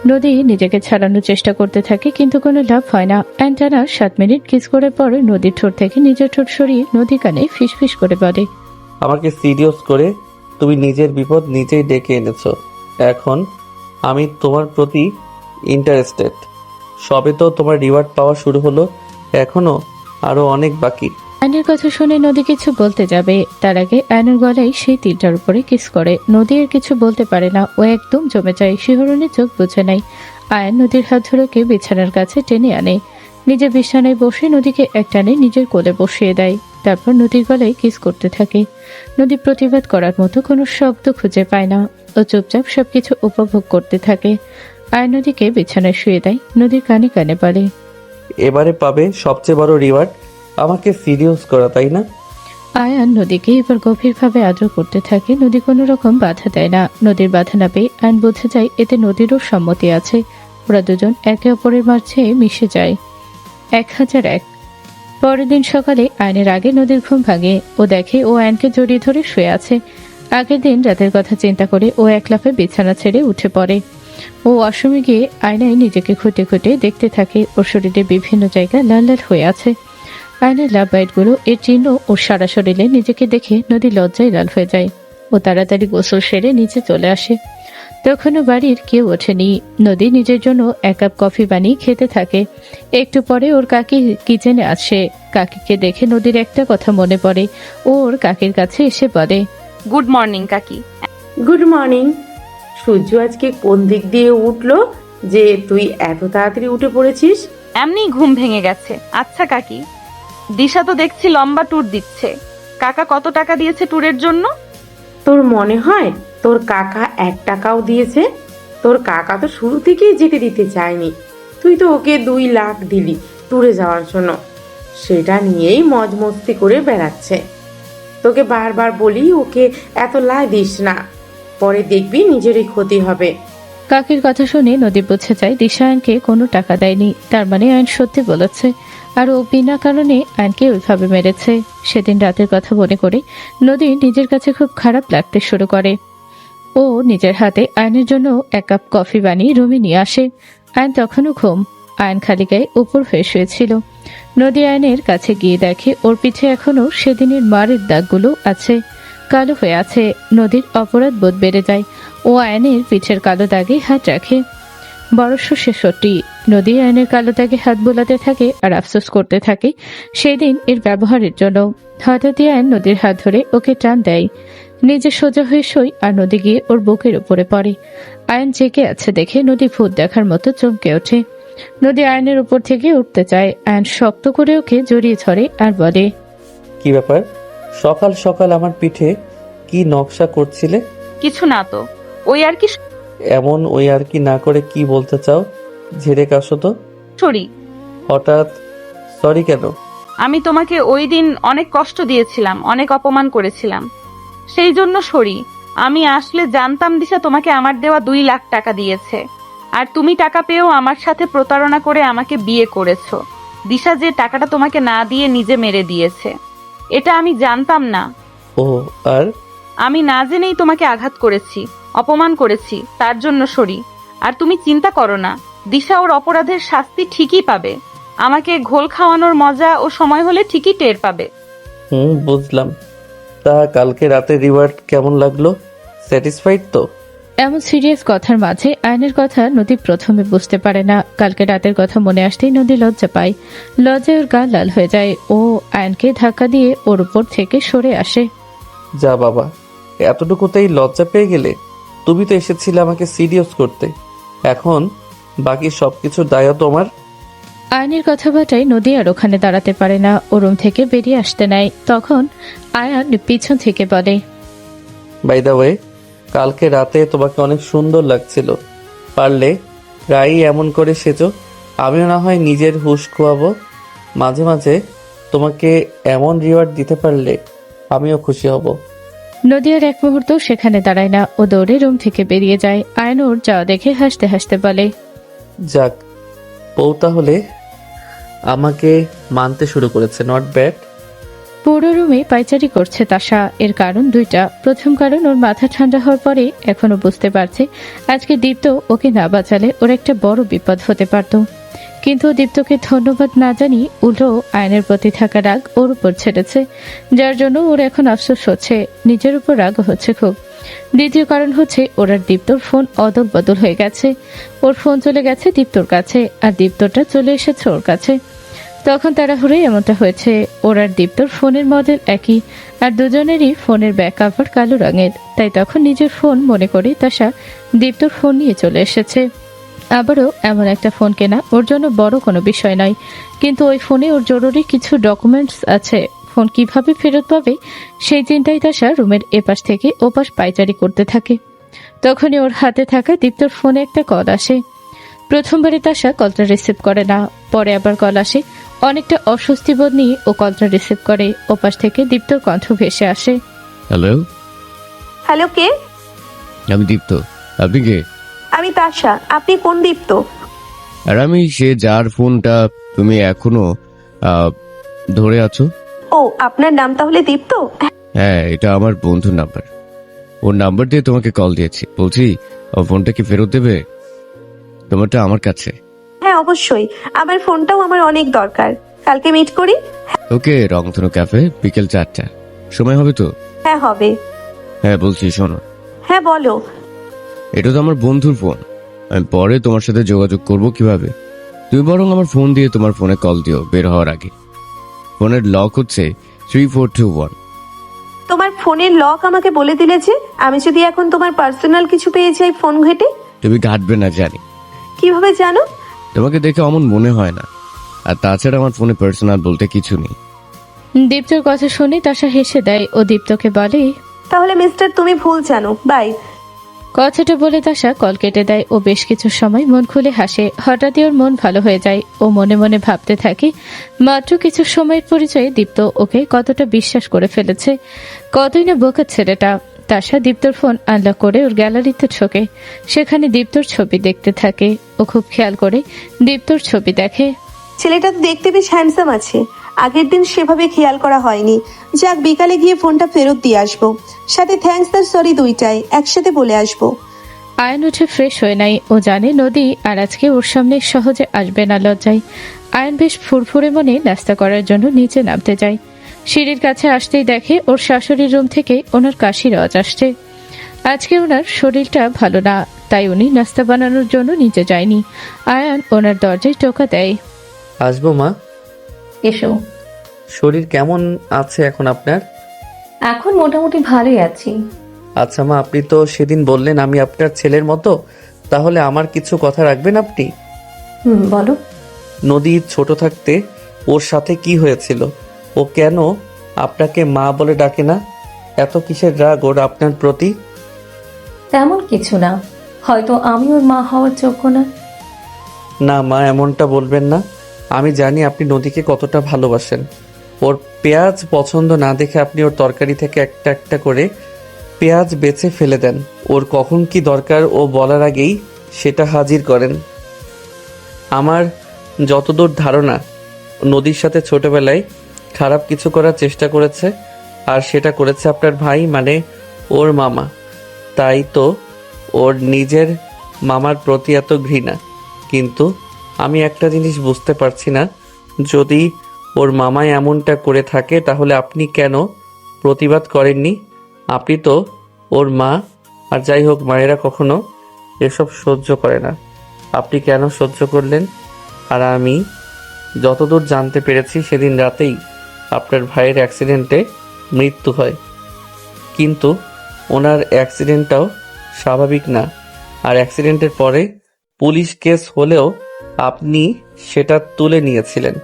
S3: নদী নিজেকে ছাড়ানোর চেষ্টা করতে থাকে, কিন্তু কোনো লাভ হয় না। আয়ন টানা 7 মিনিট কিস করার পর নদীর ঠোঁট থেকে নিজের ঠোঁট সরিয়ে নদী কানে ফিসফিস করে বলে,
S1: আমাকে সিরিয়াস করে তুমি নিজের বিপদ নিজেই ডেকে এনেছো। এখন আমি তোমার প্রতি ইন্টারেস্টেড। সবে তো তোমার রিওয়ার্ড পাওয়া শুরু হলো, এখনো আরো অনেক বাকি।
S3: আয়নের কথা শুনে নদী কিছু বলতে যাবে, তার আগে আয়নের গলায় সেই তিলটার উপরে কিস করে। নদী আর কিছু বলতে পারে না। ও একদম জমে যায়, শিহরণে চোখ বুঝে নেয়। আয়ন নদীর হাত ধরে ওকে বিছানার কাছে টেনে আনে। নিজের বিছানায় বসে নদীকে এক টানে নিজের কোলে বসিয়ে দেয়। তারপর নদীর গলায় কিস করতে থাকে। নদী প্রতিবাদ করার মতো কোনো শব্দ খুঁজে পায় না। ও চুপচাপ সবকিছু উপভোগ করতে থাকে। আয়ন নদীকে বিছানায় শুয়ে দেয়। নদীর কানে কানে বলে,
S1: এবারে পাবে সবচেয়ে বড় রিওয়ার্ড, আমাকে সিরিয়াস করা, তাই না?
S3: আয়ান নদীকে এবার গভীরভাবে আদর করতে থাকে। নদী কোনো রকম বাধা দেয় না। নদীর বাধা না পেয়ে আয়ন বুঝে যায় এতে নদীরও সম্মতি আছে। ওরা দুজন একে অপরের মাঝে মিশে যায়। 1001। পরের দিন সকালে আয়নের আগে নদীর ঘুম ভাঙে। ও দেখে ও আয়নকে জড়িয়ে ধরে শুয়ে আছে। আগের দিন রাতের কথা চিন্তা করে ও এক লাফে বিছানা ছেড়ে উঠে পড়ে। ও ওয়াশরুমে গিয়ে আয়নায় নিজেকে খুঁটে খুঁটে দেখতে থাকে। ওর শরীরে বিভিন্ন জায়গায় লাল লাল হয়ে আছে। আয়নের লাভ বাইটগুলো এর চিহ্ন। ওর সারা শরীরে নিজেকে দেখে নদী লজ্জায় লাল হয়ে যায়। ও তাড়াতাড়ি গোসল সেরে নিচে চলে আসে। তখনও বাড়ির কেউ ওঠেনি। নদী নিজের জন্য 1 কাপ কফি বানিয়ে খেতে থাকে। একটু পরে ওর কাকি কিচেনে আসে। কাকিকে দেখে নদীর একটা কথা মনে পড়ে। ও ওর কাকির কাছে এসে বলে,
S2: গুড মর্নিং কাকি।
S6: Good morning. সূর্য আজকে কোন দিক দিয়ে উঠলো যে তুই এত তাড়াতাড়ি উঠে পড়েছিস?
S2: এমনি ঘুম ভেঙে গেছে। আচ্ছা কাকি, দিশা তো দেখছি লম্বা ট্যুর দিচ্ছে। কাকা কত টাকা দিয়েছে ট্যুরের জন্য?
S6: তোর মনে হয় তোর কাকা 1 টাকাও দিয়েছে? তোর কাকা তো শুরু থেকেই যেতে দিতে চায়নি। তুই তো ওকে 2 লাখ দিলি ট্যুরে যাওয়ার জন্য, সেটা নিয়েই মজ মস্তি করে বেড়াচ্ছে। তোকে বারবার বলি ওকে এত লাই দিস না, পরে দেখবি নিজেরই ক্ষতি হবে।
S3: কাকির কথা শুনে নদী বুঝে যায় দিশা আয়নকে কোনো টাকা দেয়নি। তার মানে আয়ন সত্যি বলেছে, আর ও বিনা কারণে আয়নকে ওইভাবে মেরেছে। সেদিন রাতের কথা মনে করে নদী নিজের কাছে খুব খারাপ লাগতে শুরু করে। ও নিজের হাতে আয়নের জন্য 1 কাপ কফি বানিয়ে রুমে নিয়ে আসে। আয়ন তখনও ঘুম। আয়ন খালি গায়ে উপর হয়ে শুয়েছিল। নদী আয়নের কাছে গিয়ে দেখে ওর পিঠে এখনো সেদিনের মারের দাগগুলো আছে, কালো হয়ে আছে। নদীর অপরাধ বোধ বেড়ে যায়। ও আয়নের পিঠের কালো দাগে হাত রাখে। বরস্য সে সত্যি। নদী আয়নের কালো দাগে হাত বোলাতে থাকে আর আফসোস করতে থাকে সেদিন এর ব্যবহারের জন্য। হঠাৎই আয়ন নদীর হাত ধরে ওকে টান দেয়। নিজে সোজা হয়ে সই আর নদী গিয়ে ওর বুকের উপরে পড়ে। আয়ন জেগে আছে দেখে নদী ভূত দেখার মতো চমকে ওঠে। নদী আয়নের উপর থেকে উঠতে চায়। আয়ন শক্ত করে ওকে জড়িয়ে ধরে আর বলে,
S1: কি ব্যাপার, সকাল সকাল আমার পিঠে কি নকশা করছিলে?
S2: কিছু না তো, ওই আর কি।
S1: এমন ওই আর কি না করে কি বলতে চাও? ঝেড়ে কাশো তো।
S2: সরি।
S1: হঠাৎ সরি কেন?
S2: আমি তোমাকে ওই দিন অনেক কষ্ট দিয়েছিলাম, অনেক অপমান করেছিলাম, সেই জন্য সরি। আমি আসলে জানতাম দিশা তোমাকে আমার দেওয়া 2 লাখ টাকা দিয়েছে, আর তুমি টাকা পেয়েও আমার সাথে প্রতারণা করে আমাকে বিয়ে করেছো। দিশা যে টাকাটা তোমাকে না দিয়ে নিজে মেরে দিয়েছে, এটা আমি জানতাম না।
S1: ও, আর
S2: আমি না জেনেই তোমাকে আঘাত করেছি, অপমান করেছি, তার জন্য সরি। আর তুমি চিন্তা করো না, দিশা ওর অপরাধের শাস্তি ঠিকই পাবে। আমাকে ঘোল খাওয়ানোর মজা ও সময় হলে ঠিকই টের পাবে।
S1: বুঝলাম। তা কালকে রাতে রিওয়ার্ড কেমন লাগলো? স্যাটিসফাইড তো?
S3: এমন সিরিয়াস কথার মাঝে আয়নের কথা নদী প্রথমে বুঝতে পারে না। কালকে রাতের কথা মনে আসতেই নদী লজ্জা পায়। লজ্জায় ওর গা লাল হয়ে যায়। ও আয়নকে ধাক্কা দিয়ে ওর উপর থেকে সরে আসে।
S1: যা বাবা, এতটুকুতেই লজ্জা পেয়ে গেলে? তুমি তো এসেছিলে আমাকে সিরিয়াস করতে, এখন বাকি সবকিছুর দায়ও তোমার।
S3: আয়নের কথাবার্তায় নদী আর ওখানে দাঁড়াতে পারে না, ও রুম থেকে বেরিয়ে আসতে নেয়। তখন আয়ন পিছন থেকে বলে,
S1: বাই দ্য ওয়ে, কালকে রাতে তোমাকে অনেক সুন্দর লাগছিল। পারলে প্রায়ই এমন করে সেজো, আমিও না হয় নিজের হুশ খোয়াবো। মাঝে মাঝে তোমাকে এমন রিওয়ার্ড দিতে পারলে আমিও খুশি হব।
S3: নদী আর এক মুহূর্ত সেখানে দাঁড়ায় না, ও দৌড়ে রুম থেকে বেরিয়ে যায়। আয়ন ওর যাওয়া দেখে হাসতে হাসতে বলে,
S1: যাক, বউ তাহলে আমাকে মানতে শুরু করেছে, নট ব্যাড।
S3: পুরো রুমে পাইচারি করছে তাশা। এর কারণ 2টা। প্রথম কারণ, ওর মাথা ঠান্ডা হওয়ার পরে এখনো বুঝতে পারছে আজকে দীপ্ত ওকে না বাঁচালে ওর একটা বড় বিপদ হতে পারত। কিন্তু দীপ্তকে ধন্যবাদ না জানি উল্টো আয়নের প্রতি থাকা রাগ ওর উপর ছেড়েছে, যার জন্য ওর এখন আফসোস হচ্ছে, নিজের উপর রাগ হচ্ছে খুব। দ্বিতীয় কারণ হচ্ছে ওর আর দীপ্তর ফোন অদল বদল হয়ে গেছে। ওর ফোন চলে গেছে দীপ্তর কাছে আর দীপ্তটা চলে এসেছে ওর কাছে। তখন তাড়াহুড়োই এমনটা হয়েছে। ওর আর দীপ্তর ফোনের মডেল একই, আর দুজনেরই ফোনের ব্যাক কভার কালো রঙের। তাই তখন নিজের ফোন মনে করে তাশা দীপ্তর ফোন নিয়ে চলে এসেছে। আবারও এমন একটা ফোন কেনা ওর জন্য বড় কোনো বিষয় নয়, কিন্তু ওই ফোনে ওর জরুরি কিছু ডকুমেন্টস আছে। ফোন কিভাবে ফেরত পাবে সেই চিন্তায় তাশা রুমের এপাশ থেকে ওপাশ পাইচারি করতে থাকে। তখনই ওর হাতে থাকা দীপ্তর ফোনে একটা কল আসে। প্রথমবারে তাশা কলটা রিসিভ করে না, পরে আবার কল আসে। অনেকটা অস্বস্তি বোধ নিয়ে ও কলটা রিসিভ করে। ওপাশ থেকে দীপ্তর কণ্ঠ ভেসে আসে,
S4: হ্যালো,
S9: হ্যালো, কে?
S4: আমি দীপ্ত। আপনি কে?
S9: আমি তাশা। আপনি কোন দীপ্ত?
S4: আর আমি সে যার ফোনটা তুমি এখনো ধরে আছো।
S9: ও, আপনার নাম তাহলে দীপ্ত?
S4: হ্যাঁ, এটা আমার বন্ধুর নাম্বার। ওর নাম্বার দিয়ে তোমাকে কল দিয়েছি। বলছি, ও ফোনটা কি ফেরত দেবে? তোমারটা আমার কাছে।
S9: হ্যাঁ, অবশ্যই। আমার ফোনটাও আমার অনেক দরকার। কালকে মিট করি।
S4: ওকে, রংধনু ক্যাফে, বিকেল 4টা। সময় হবে তো?
S9: হ্যাঁ, হবে।
S4: হ্যাঁ, বলছি শোনো।
S9: হ্যাঁ, বলো।
S4: এটা তো আমার বন্ধুর ফোন। আমি পরে তোমার সাথে যোগাযোগ করব কিভাবে? তুমি বরং আমার ফোন দিয়ে তোমার ফোনে কল দিও বের হওয়ার আগে। ফোনের লক হচ্ছে 3421।
S9: তোমার ফোনের লক আমাকে বলে দিলে যে আমি যদি এখন তোমার পার্সোনাল কিছু পেয়ে যাই ফোন ঘেটে?
S4: তুমি ঘাটবে না জানি।
S9: কিভাবে জানো?
S4: তোমাকে দেখে অমন মনে হয় না। আর তাছাড়া আমার ফোনে পার্সোনাল বলতে কিছু নেই।
S3: দীপ্তর কথা শুনে তাশা হেসে দেয় ও দীপ্তকে বলে,
S9: তাহলে মিস্টার তুমি ভুল জানো। বাই।
S3: কথাটা বলে তাশা কল কেটে দেয়। ও বেশ কিছু সময় মন খুলে হাসে। হঠাৎই ওর মন ভালো হয়ে যায়। ও মনে মনে ভাবতে থাকে মাত্র কিছু সময়ের পরিচয়ে দীপ্ত ওকে কতটা বিশ্বাস করে ফেলেছে। কতই না বোকা ছেলেটা। তাশা দীপ্তর ফোন আনলক করে ওর গ্যালারিতে ঢোকে। সেখানে দীপ্তর ছবি দেখতে থাকে। ও খুব খেয়াল করে দীপ্তর ছবি দেখে।
S9: ছেলেটা তো দেখতে বেশ হ্যান্ডসাম আছে। আগের দিন সেভাবে খেয়াল করা হয়নি। যাক, বিকালে গিয়ে ফোনটা ফেরত দিয়ে আসবো। সাথে থ্যাঙ্কস আর সরি দুইটাই একসাথে বলে আসবো।
S3: আয়ন উঠে ফ্রেশ হয়ে নাই। ও জানে নদী আর আজকে ওর সামনে সহজে আসবে না লজ্জায়। আয়ন বেশ ফুরফুরে মনে নাস্তা করার জন্য নিচে নামতে যায়। সিঁড়ির কাছে আসতেই দেখে ওর শাশুড়ির রুম থেকে ওনার কাশির আওয়াজ আসছে। আজকে ওনার শরীরটা ভালো না, তাই উনি নাস্তা বানানোর জন্য নিচে যায়নি। আয়ান ওনার দরজায় টোকা দেয়।
S1: আসবো মা?
S7: এসো।
S1: শরীর কেমন আছে এখন আপনার?
S7: এখন মোটামুটি ভালোই আছি।
S1: আচ্ছা মা, আপনি তো সেদিন বললেন আমি আপনার ছেলের মতো, তাহলে আমার কিছু কথা রাখবেন আপনি?
S7: বলো।
S1: নদী ছোট থাকতে ওর সাথে কি হয়েছিল? ও কেন আপনাকে মা বলে ডাকে না? এত কিসের রাগ ওর আপনার প্রতি?
S7: তেমন কিছু না, হয়তো আমি ওর মা হওয়ার যোগ্য না।
S1: না মা, এমনটা বলবেন না। আমি জানি আপনি নদীকে কতটা ভালোবাসেন। ওর পেঁয়াজ পছন্দ না দেখে আপনি ওর তরকারি থেকে একটা একটা করে পেঁয়াজ বেছে ফেলে দেন। ওর কখন কি দরকার ও বলার আগেই সেটা হাজির করেন। আমার যতদূর ধারণা, নদীর সাথে ছোটবেলায় খারাপ কিছু করার চেষ্টা করেছে, আর সেটা করেছে আপনার ভাই, মানে ওর মামা। তাই তো ওর নিজের মামার প্রতি এত ঘৃণা। কিন্তু আমি একটা জিনিস বুঝতে পারছি না, যদি ওর মামাই এমনটা করে থাকে তাহলে আপনি কেন প্রতিবাদ করেননি? আপনি তো ওর মা। আর যাই হোক, মায়েরা কখনো এসব সহ্য করে না। আপনি কেন সহ্য করলেন? আর আমি যতদূর জানতে পেরেছি, সেদিন রাতেই আপনার ভাইয়ের অ্যাক্সিডেন্টে মৃত্যু হয়। কিন্তু ওনার অ্যাক্সিডেন্টটাও স্বাভাবিক না। আর অ্যাক্সিডেন্টের পরে পুলিশ কেস হলেও আপনি সেটা তুলে নিয়েছিলেন।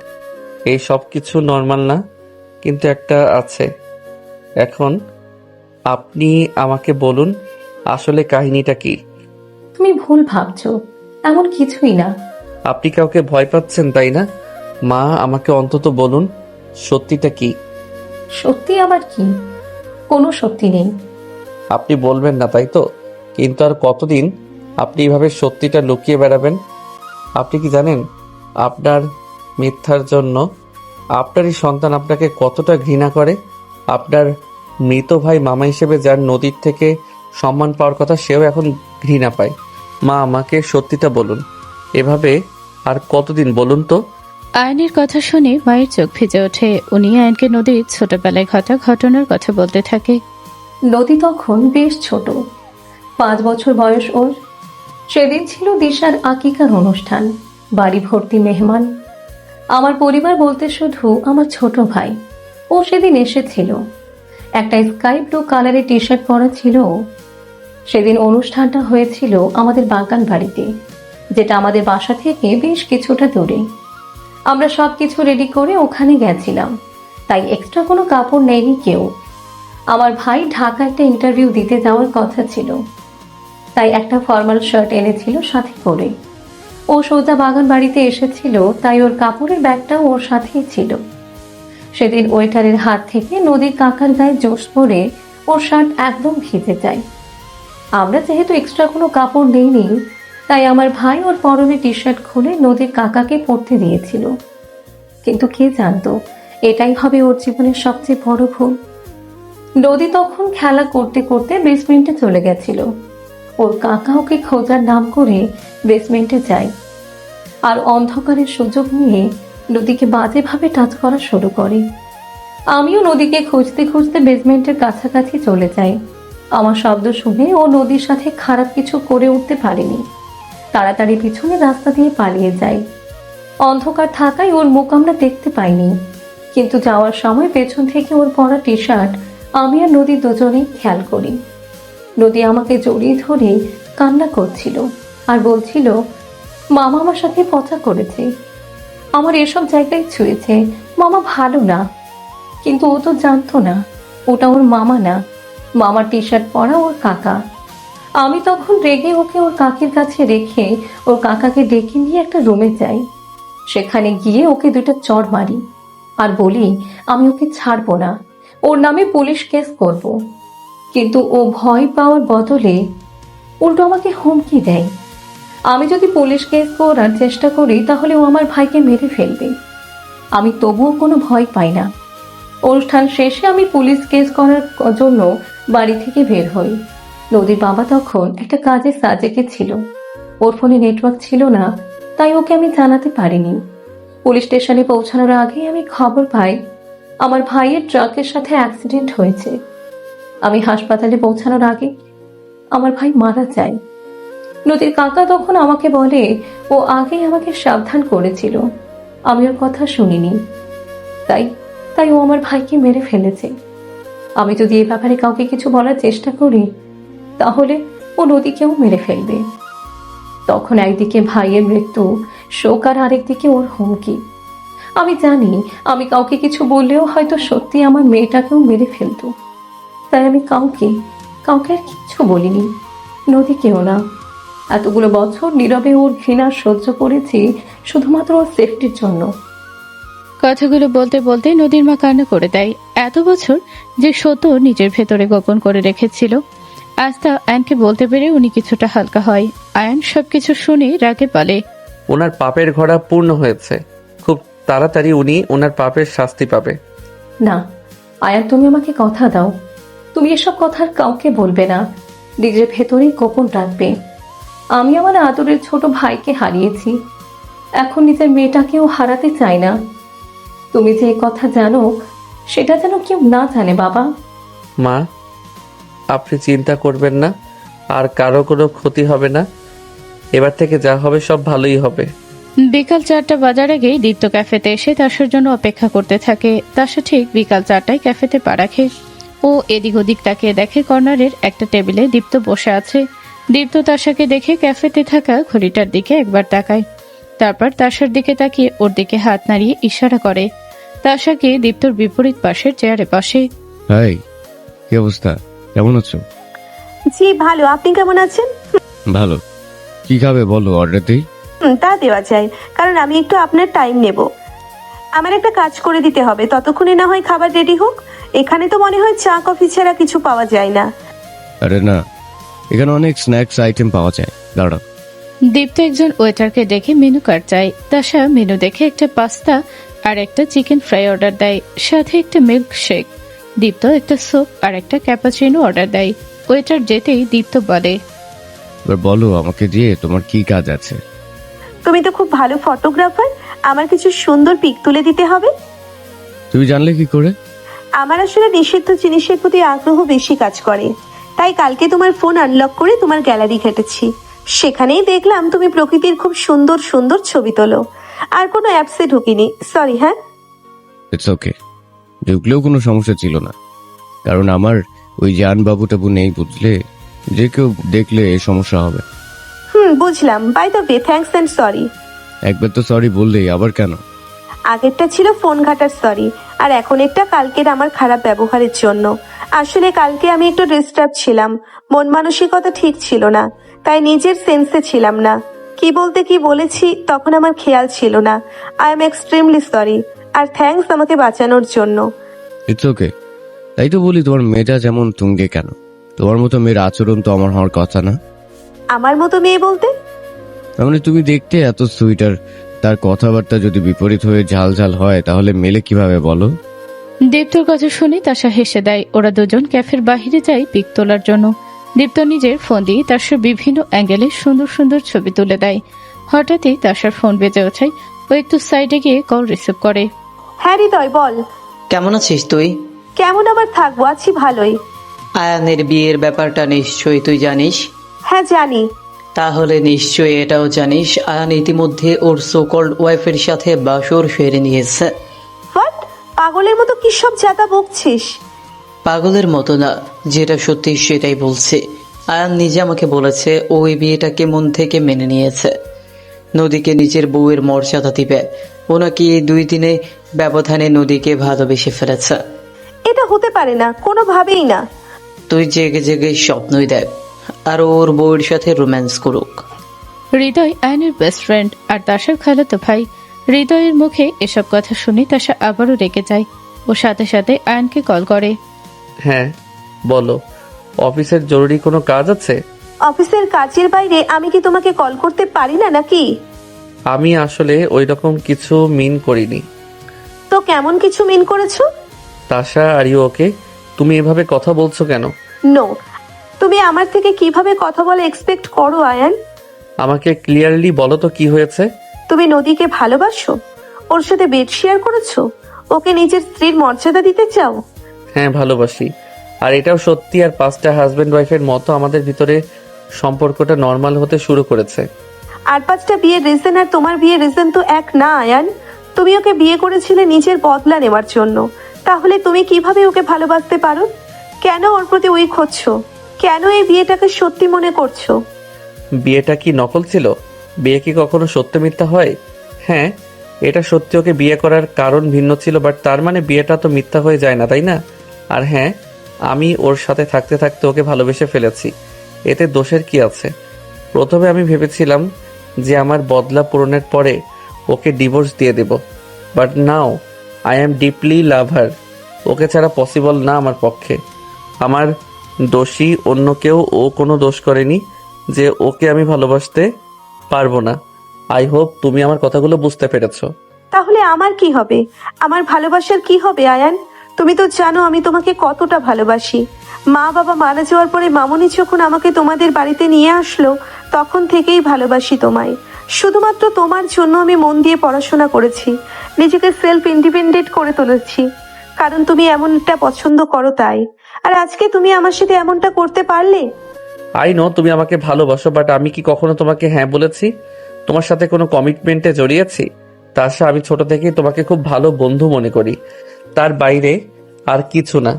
S1: এই সব কিছু নর্মাল না, কিন্তু একটা আছে। এখন আপনি আমাকে বলুন, আসলে কাহিনীটা কি?
S7: তুমি ভুল ভাবছো, এমন কিছুই না।
S1: আপনি কাউকে ভয় পাচ্ছেন তাই না? মা, আমাকে অন্তত বলুন, সত্যিটা কি?
S7: সত্যি আবার কি? কোনো সত্যি নেই।
S1: আপনি বলবেন না তাই তো? কিন্তু আর কতদিন আপনি এভাবে সত্যিটা লুকিয়ে বেড়াবেন? আপনি কি জানেন আপনার মিথ্যার জন্য আপনারই সন্তান আপনাকে কতটা ঘৃণা করে? আপনার মৃত ভাই মামা হিসেবে যার নদীর থেকে সম্মান পাওয়ার কথা, সেও এখন ঘৃণা পায়। মা, আমাকে সত্যিটা বলুন। এভাবে আর কতদিন বলুন তো?
S3: আয়নের কথা শুনে মায়ের চোখ ভিজে ওঠে। উনি আয়নকে নদীর ছোটবেলায় ঘটা ঘটনার কথা বলতে থাকে।
S7: নদী তখন বেশ ছোট, 5 বছর বয়স ওর। সেদিন ছিল দিশার আকিকার অনুষ্ঠান, বাড়ি ভর্তি মেহমান। আমার পরিবার বলতে শুধু আমার ছোট ভাই। ও সেদিন এসেছিল, একটা স্কাই ব্লু কালারের টি শার্ট পরা ছিল ও। সেদিন অনুষ্ঠানটা হয়েছিল আমাদের বাগান বাড়িতে, যেটা আমাদের বাসা থেকে বেশ কিছুটা দূরে। আমরা সব কিছু রেডি করে ওখানে গেছিলাম, তাই এক্সট্রা কোনো কাপড় নেয়নি কেউ। আমার ভাই ঢাকা একটা ইন্টারভিউ দিতে যাওয়ার কথা ছিল, তাই একটা ফর্মাল শার্ট এনেছিল সাথে করে। ও সোজা বাগান বাড়িতে এসেছিল, তাই ওর কাপড়ের ব্যাগটাও ওর সাথেই ছিল। সেদিন ওয়েটারের হাত থেকে নদীর কাকার গায়ে জোশ পড়ে ওর শার্ট একদম ভিজে যায়। আমরা যেহেতু এক্সট্রা কোনো কাপড় নেইনি, তাই আমার ভাই ওর পরনে টি শার্ট খুলে নদীর কাকাকে পরতে দিয়েছিল। কিন্তু কে জানতো এটাই হবে ওর জীবনের সবচেয়ে বড় ভুল। নদী তখন খেলা করতে করতে বেসমেন্টে চলে গেছিল। ওর কাকা ওকে খোঁজার নাম করে বেসমেন্টে যায়, আর অন্ধকারের সুযোগ নিয়ে নদীকে বাজেভাবে টাচ করা শুরু করে। আমিও নদীকে খুঁজতে খুঁজতে বেসমেন্টের কাছাকাছি চলে যাই। আমার শব্দ শুনে ও নদীর সাথে খারাপ কিছু করে উঠতে পারেনি, তাড়াতাড়ি পিছনে রাস্তা দিয়ে পালিয়ে যায়। অন্ধকার থাকায় ওর মুখ আমরা দেখতে পাইনি, কিন্তু যাওয়ার সময় পেছন থেকে ওর পরা টি শার্ট আমি আর নদী দুজনেই খেয়াল করি। নদী আমাকে জড়িয়ে ধরে কান্না করছিল আর বলছিল, মামা আমার সাথে পচা করেছে, আমার এসব জায়গায় ছুঁয়েছে, মামা ভালো না। কিন্তু ও তো জানতো না ওটা ওর মামা না, মামার টি শার্ট পরা ওর কাকা। আমি তখন রেগে ওকে ওর কাকির কাছে রেখে ওর কাকাকে ডেকে নিয়ে একটা রুমে যাই। সেখানে গিয়ে ওকে 2টা চড় মারি আর বলি আমি ওকে ছাড়বো না, ওর নামে পুলিশ কেস করব। কিন্তু ও ভয় পাওয়ার বদলে উল্টো আমাকে হুমকি দেয়, আমি যদি পুলিশ কেস করার চেষ্টা করি তাহলে ও আমার ভাইকে মেরে ফেলবে। আমি তবুও কোনো ভয় পাই না। অনুষ্ঠান শেষে আমি পুলিশ কেস করার জন্য বাড়ি থেকে বের হই। নদীর বাবা তখন একটা কাজে সাজেকে ছিল, ওর ফোনে নেটওয়ার্ক ছিল না, তাই ওকে আমি জানাতে পারিনি। পুলিশ স্টেশনে পৌঁছানোর আগে আমি খবর পাই আমার ভাইয়ের ট্রাকের সাথে অ্যাক্সিডেন্ট হয়েছে। আমি হাসপাতালে পৌঁছানোর আগে আমার ভাই মারা যায়। নদীর কাকা তখন আমাকে বলে ও আগেই আমাকে সাবধান করেছিল, আমি ওর কথা শুনিনি, তাই তাই ও আমার ভাইকে মেরে ফেলেছে। আমি যদি এ ব্যাপারে কাউকে কিছু বলার চেষ্টা করি তাহলে ও নদীকেও মেরে ফেলবে। তখন একদিকে ভাইয়ের মৃত্যু শোক আর আরেকদিকে ওর হুমকি। আমি জানি আমি কাউকে কিছু বললেও হয়তো সত্যি আমার মেয়েটাকেও মেরে ফেলতো, তাই আমি কাউকে আর কিচ্ছু বলিনি, নদীকেও না। এতগুলো বছর নীরবে ওর ঘৃণা সহ্য করেছি শুধুমাত্র ওর সেফটির জন্য।
S3: কথাগুলো বলতে বলতে নদীর মা কান্না করে দেয়। এত বছর যে সত্য নিজের ভেতরে গোপন করে রেখেছিল, আজ তা আয়নকে বলতে পেরে উনি কিছুটা হালকা হয়। আয়ন সবকিছু শুনে রাগে বলে,
S1: ওনার পাপের ঘোড়া পূর্ণ হয়েছে, খুব তাড়াতাড়ি উনি ওনার পাপের শাস্তি পাবে।
S7: না আয়ান, তুমি আমাকে কথা দাও, তুমি এসব কথা আর কাউকে বলবে না, নিজের ভেতরেই গোপন রাখবে। আমি আমার আদরের ছোট ভাইকে হারিয়েছি, এখন নিজের মেয়েটাকেও হারাতে চাই না। তুমি যে কথা জানো সেটা যেন কেউ না জানে বাবা।
S1: মা, আপনি চিন্তা করবেন না, আর কারো কোনো ক্ষতি হবে না। এবার থেকে যা হবে সব ভালোই হবে।
S3: বিকাল 4টা বাজার আগেই দীপ্ত ক্যাফেতে এসে তাসার জন্য অপেক্ষা করতে থাকে। তাসা ঠিক বিকাল 4টায় ক্যাফেতে পা রাখে। ও এদিক ওদিক তাকিয়ে দেখে কর্নারের একটা টেবিলে দীপ্ত বসে আছে। দীপ্ত তাসাকে দেখে ক্যাফেতে থাকা ঘড়িটার দিকে একবার তাকায়, তারপর তাসার দিকে তাকিয়ে ওর দিকে হাত নাড়িয়ে ইশারা করে। তাসাকে দীপ্তর বিপরীত পাশের চেয়ারে বসে।
S4: হাই, কি অবস্থা, কেমন আছো?
S9: জি ভালো, আপনি কেমন আছেন?
S4: ভালো। কি খাবে বলো, অর্ডার দিই?
S9: তা দেওয়া যায়, কারণ আমি একটু আপনার টাইম নেব। আমার একটা কাজ করে দিতে হবে, ততক্ষণে না হয় খাবার রেডি হোক। এখানে তো মনে হয় চা কফি ছাড়া কিছু পাওয়া যায় না।
S4: আরে না, এখানে অনেক স্ন্যাক্স আইটেম পাওয়া যায়, দাঁড়াও।
S3: দীপ্ত একজন ওয়েটারকে ডেকে মেনু কার্ড চায়। তাসা মেনু দেখে একটা পাস্তা আর একটা চিকেন ফ্রাই অর্ডার দেয়, সাথে একটা মিল্ক শেক। দীপ্ত একটা স্যুপ আর একটা ক্যাপাচিনো অর্ডার দেয়। ওয়েটার যেতেই দীপ্ত বলে,
S4: এবার বলো আমাকে দিয়ে তোমার কি কাজ আছে?
S9: তুমি তো খুব ভালো ফটোগ্রাফার, আমার কিছু সুন্দর পিক তুলে দিতে হবে।
S4: তুমি জানলে কি করে?
S9: আমার আসলে নিষিদ্ধ জিনিসের প্রতি আগ্রহ বেশি কাজ করে, তাই কালকে তোমার ফোন আনলক করে তোমার গ্যালারি ঘেটেছি। সেখানেই দেখলাম তুমি প্রকৃতির খুব সুন্দর সুন্দর ছবি তোলো। আর কোনো অ্যাপসে ঢুকিনি, সরি। হ্যাঁ,
S4: ইটস ওকে, ঢুকলেও কোনো সমস্যা ছিল না, কারণ আমার ওই জান বাবু টাবু নেই, বুঝলে? যে কেউ দেখলে সমস্যা হবে।
S9: বুঝলাম। By the way, thanks and sorry.
S4: একবার তো সরি বললেই আবার কেন?
S9: আগেরটা ছিল ফোন ঘাটার সরি, আর এখন একটা কালকের আমার খারাপ ব্যবহারের জন্য। আসলে কালকে আমি একটু ডিস্টার্ব ছিলাম, মন মানসিকতা ঠিক ছিল না, তাই নিজের সেন্সে ছিলাম না। কি বলতে কি বলেছি তখন আমার খেয়াল ছিল না। আই এম এক্সট্রিমলি সরি, আর থ্যাঙ্কস আমাকে বাঁচানোর জন্য।
S4: It's okay. তাই তো বলি, তোমার মেয়েটা যেমন তুঙ্গে কেন? তোমার মতো মেয়ের আচরণ তো আমার হওয়ার কথা না।
S9: আমার মতো মেয়ে বলতে?
S4: তার মানে তুমি দেখতে এত সুইট, আর তার কথাবার্তা যদি বিপরীত হয়ে ঝাল ঝাল হয় তাহলে মেলে কিভাবে বলো?
S3: দীপ্তর কথা শুনে তাসা হেসে দেয়। ওরা দুজন ক্যাফের বাহিরে যায় পিক তোলার জন্য। দীপ্ত নিজের ফোন দিয়ে তাসার বিভিন্ন অ্যাঙ্গেলে সুন্দর সুন্দর ছবি তুলে দেয়। হঠাৎই তাসার ফোন বেজে ওঠায়। ও একটু সাইডে গিয়ে কল রিসিভ করে।
S9: হ্যাঁ হৃদয়, বল।
S11: কেমন আছিস তুই?
S9: কেমন আবার থাকবো, আছি ভালোই।
S11: আয়ানের বিয়ের ব্যাপারটা নিশ্চয়ই তুই জানিস।
S9: হ্যাঁ জানি।
S11: তাহলে নিশ্চয়ই এটাও জানিস আয়ান ইতিমধ্যে ওর সোকল্ড ওয়াইফের সাথে বাসর সেরে নিয়েছে।
S9: হোয়াট? পাগলের মতো কি সব জাতা বকছিস?
S11: পাগলের মতো না, যেটা সত্যি সেটাই বলছে। আয়ান নিজে আমাকে বলেছে ও এই বিয়েটাকে মন থেকে মেনে নিয়েছে, নদীকে নিজের বউয়ের মর্যাদা দিবে। ও নাকি এই 2 দিনে ব্যবধানে নদীকে ভালোবেসে ফেলেছে।
S9: এটা হতে পারে না, কোনোভাবেই না।
S11: তুই জেগে জেগে স্বপ্নই দেখ আর ওর বউয়ের সাথে রোম্যান্স করুক।
S3: হৃদয় আয়নের বেস্ট ফ্রেন্ড আর তাসার খালাতো ভাই। হৃদয়ের মুখে এসব কথা শুনে তাসা আবারও রেগে যায়। ও সাথে সাথে আয়নকে কল করে।
S1: হ্যাঁ বলো, অফিসের জরুরি কোনো কাজ আছে?
S9: অফিসের কাজের বাইরে আমি কি তোমাকে কল করতে পারি না নাকি?
S1: আমি আসলে ওই রকম কিছু মিন করিনি।
S9: তো কেমন কিছু মিন করেছো?
S1: তাশা, আর ইউ ওকে? তুমি এভাবে কথা বলছো কেন?
S9: নো, তুমি আমার থেকে কিভাবে কথা বলে এক্সপেক্ট করো আয়ান?
S1: আমাকে ক্লিয়ারলি বলো তো কি হয়েছে?
S9: তুমি নদীকে ভালোবাসো? ওর সাথে বেড শেয়ার করেছো? ওকে নিজের স্ত্রীর মর্যাদা দিতে চাও?
S1: হ্যাঁ ভালোবাসি, আর এটাও সত্যি। আর 5টা হাজবেন্ড ওয়াইফের মতো আমাদের ভিতরে সম্পর্কটা নর্মাল হতে শুরু করেছে।
S9: আর 5টা বিয়ের রিজন আর তোমার বিয়ের রিজন তো এক না আয়ান। তুমি ওকে বিয়ে করেছিলে নিজের বদলা নেওয়ার জন্য, তাহলে তুমি কিভাবে ওকে ভালোবাসতে পারো? কেন ওর প্রতি উইক হচ্ছ? কেন এই বিয়েটাকে সত্যি মনে করছো?
S1: বিয়েটা কি নকল ছিল? বিয়ে কি কখনো সত্য মিথ্যা হয়? হ্যাঁ, এটা সত্যি, ওকে বিয়ে করার কারণ ভিন্ন ছিল, বাট তার মানে বিয়েটা তো মিথ্যা হয়ে যায় না, তাই না? আর হ্যাঁ, আমি ওর সাথে থাকতে থাকতে ওকে ভালোবেসে ফেলেছি। এতে দোষের কি আছে? প্রথমে আমি ভেবেছিলাম যে আমার বদলা পূরণের পরে ওকে ডিভোর্স দিয়ে দেব, but now I am deeply love her. ওকে ছাড়া পসিবল না আমার পক্ষে। আমার দোষী অন্য কেউ, ও কোনো দোষ করেনি যে ওকে আমি ভালোবাসতে পারবো না। আই হোপ তুমি আমার কথাগুলো বুঝতে পেরেছো।
S9: তাহলে আমার কি হবে? আমার ভালোবাসার কি হবে আয়ান? তুমি তো জানো আমি তোমাকে কতটা ভালোবাসি। মা বাবা মারা যাওয়ার পরে মামুনি যখন আমাকে তোমাদের বাড়িতে নিয়ে আসলো, তখন থেকেই ভালোবাসি তোমায়। শুধুমাত্র তোমার জন্য আমি মন দিয়ে পড়াশোনা করেছি, নিজেকে সেলফ ইন্ডিপেন্ডেন্ট করে তুলেছি, কারণ তুমি এমনটা পছন্দ করো তাই। আর আজকে তুমি আমার সাথে এমনটা করতে পারলে?
S1: আই নো তুমি আমাকে ভালোবাসো, বাট আমি কি কখনো তোমাকে হ্যাঁ বলেছি? তোমার সাথে কোনো কমিটমেন্টে জড়িয়েছি? তাছাড়া আমি ছোট থেকেই তোমাকে খুব ভালো বন্ধু মনে করি, তার বাইরে আর কিছু না।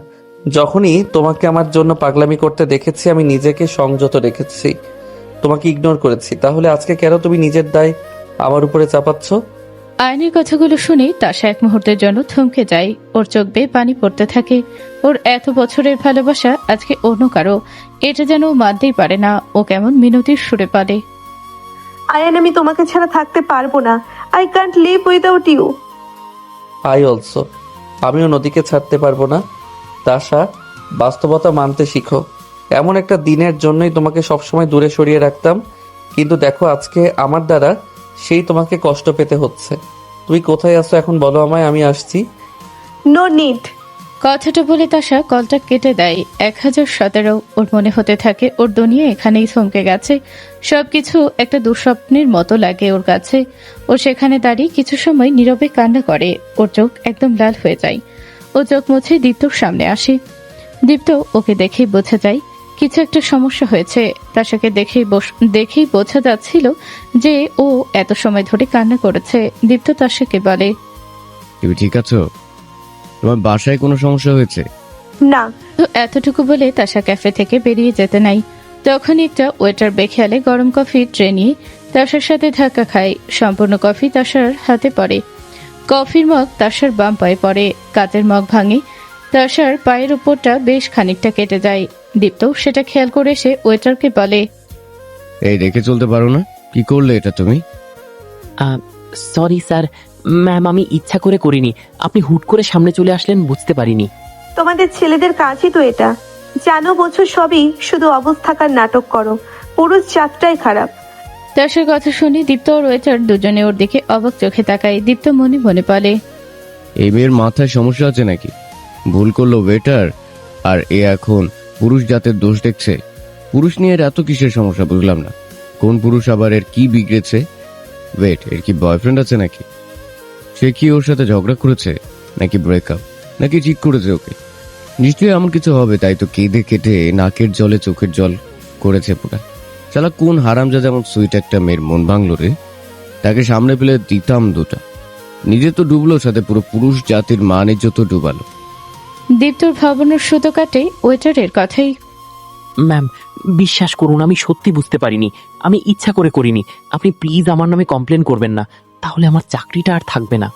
S1: যখনই তোমাকে আমার জন্য পাগলামি করতে দেখেছি আমি নিজেকে সংযত রেখেছি, তোমাকে ইগনোর করেছি। তাহলে আজকে কেন তুমি নিজের দায় আমার উপরে চাপাচ্ছ?
S3: আয়নের কথাগুলো শুনে তাশা এক মুহূর্তের জন্য থমকে যায়। ওর চোখ বেয়ে পানি পড়তে থাকে। ওর এত বছরের ভালোবাসা আজকে অন্য কারো, এটা যেন ও মানতেই পারে না। ও কেমন মিনতির সুরে পারে,
S9: আয়ান আমি তোমাকে ছাড়া থাকতে পারবো না। I can't live without you.
S1: I also. আমিও নদীকে ছাড়তে পারবো না। তাশা, বাস্তবতা মানতে শিখো। এমন একটা দিনের জন্যই তোমাকে সবসময় দূরে সরিয়ে রাখতাম, কিন্তু দেখো আজকে আমার দ্বারা সেই তোমাকে কষ্ট পেতে হচ্ছে। তুমি কোথায় আছো এখন বলো আমায়, আমি আসছি।
S9: No need.
S3: কথাটা বলে তাশা কলটা কেটে দেয়। 1017। ওর মনে হতে থাকে ওর দুনিয়া এখানেই থমকে গেছে। সবকিছু একটা দুঃস্বপ্নের মতো লাগে ওর কাছে। ও সেখানে দাঁড়িয়ে কিছু সময় নীরবে কান্না করে। ওর চোখ একদম লাল হয়ে যায়। ও চোখ মুছে দীপ্তর সামনে আসে। দীপ্ত ওকে দেখেই বোঝা যায় কিছু একটা সমস্যা হয়েছে। তাশাকে দেখেই বোঝা যাচ্ছিল যে ও এত সময় ধরে কান্না করেছে। দীপ্ত তাশাকে বলে,
S4: তুমি ঠিক আছো? তোমার বাসায় কোনো সমস্যা হয়েছে?
S9: না।
S3: তো এতটুকু বলে তাশা ক্যাফে থেকে বেরিয়ে যেতে নাই। তখন একটা ওয়েটার বেখেয়ালে গরম কফি ট্রে নিয়ে তাশার সাথে ধাক্কা খায়। সম্পূর্ণ কফি তাশার হাতে পড়ে। কফির মগ তাশার বাম পায়ে পড়ে। কাচের মগ ভাঙে। তাশার পায়ের উপরটা বেশ খানিকটা কেটে যায়। দীপ্ত সেটা খেয়াল করে এসে ওয়েটারকে বলে,
S4: এই রেখে চলতে পারো না? কি করলে এটা তুমি?
S12: সরি স্যার, ম্যাম আমি ইচ্ছা করে করিনি। আপনি হুট করে সামনে চলে আসলেন, বুঝতে পারিনি।
S9: তোমাদের ছেলেদের কাজই তো এটা। জানো বোঝো সবই, শুধু অবস্থাকার নাটক করো। পুরুষ জাতটাই খারাপ।
S3: তাশার কথা শুনে দীপ্ত আর ওয়েটার দুজনে ওর দিকে অবাক চোখে তাকায়। দীপ্ত মনে মনে বলে,
S4: এই মেয়ের মাথায় সমস্যা আছে নাকি? ভুল করলো ওয়েটার, আর এ এখন পুরুষ জাতের দোষ দেখছে। পুরুষ নিয়ে এর এত কিসের সমস্যা বুঝলাম না। কোন পুরুষ আবার এর কি বিগড়েছে? ওয়েট, এর কি বয়ফ্রেন্ড আছে নাকি? সে কি ওর সাথে ঝগড়া করেছে, নাকি ব্রেকআপ, নাকি ঠিক করেছে ওকে? নিশ্চয়ই এমন কিছু হবে, তাই তো কেঁদে কেটে নাকের জলে চোখের জল করেছে পুরা। শালা কোন হারামজাদা এমন সুইট একটা মেয়ের মন ভাঙলো রে। তাকে সামনে পেলে দিতাম দুটা। নিজে তো ডুবলো, সাথে পুরো পুরুষ জাতির মান ইজ্জত ডুবালো।
S3: দীপ্তর ভাবনার সুতো কাটে ওয়েটারের কথাই।
S12: ম্যাম বিশ্বাস করুন, আমি সত্যি বুঝতে পারিনি। আমি ইচ্ছা করে করিনি। আপনি প্লিজ আমার নামে কমপ্লেন করবেন না, তাহলে আমার চাকরিটা আর থাকবে না।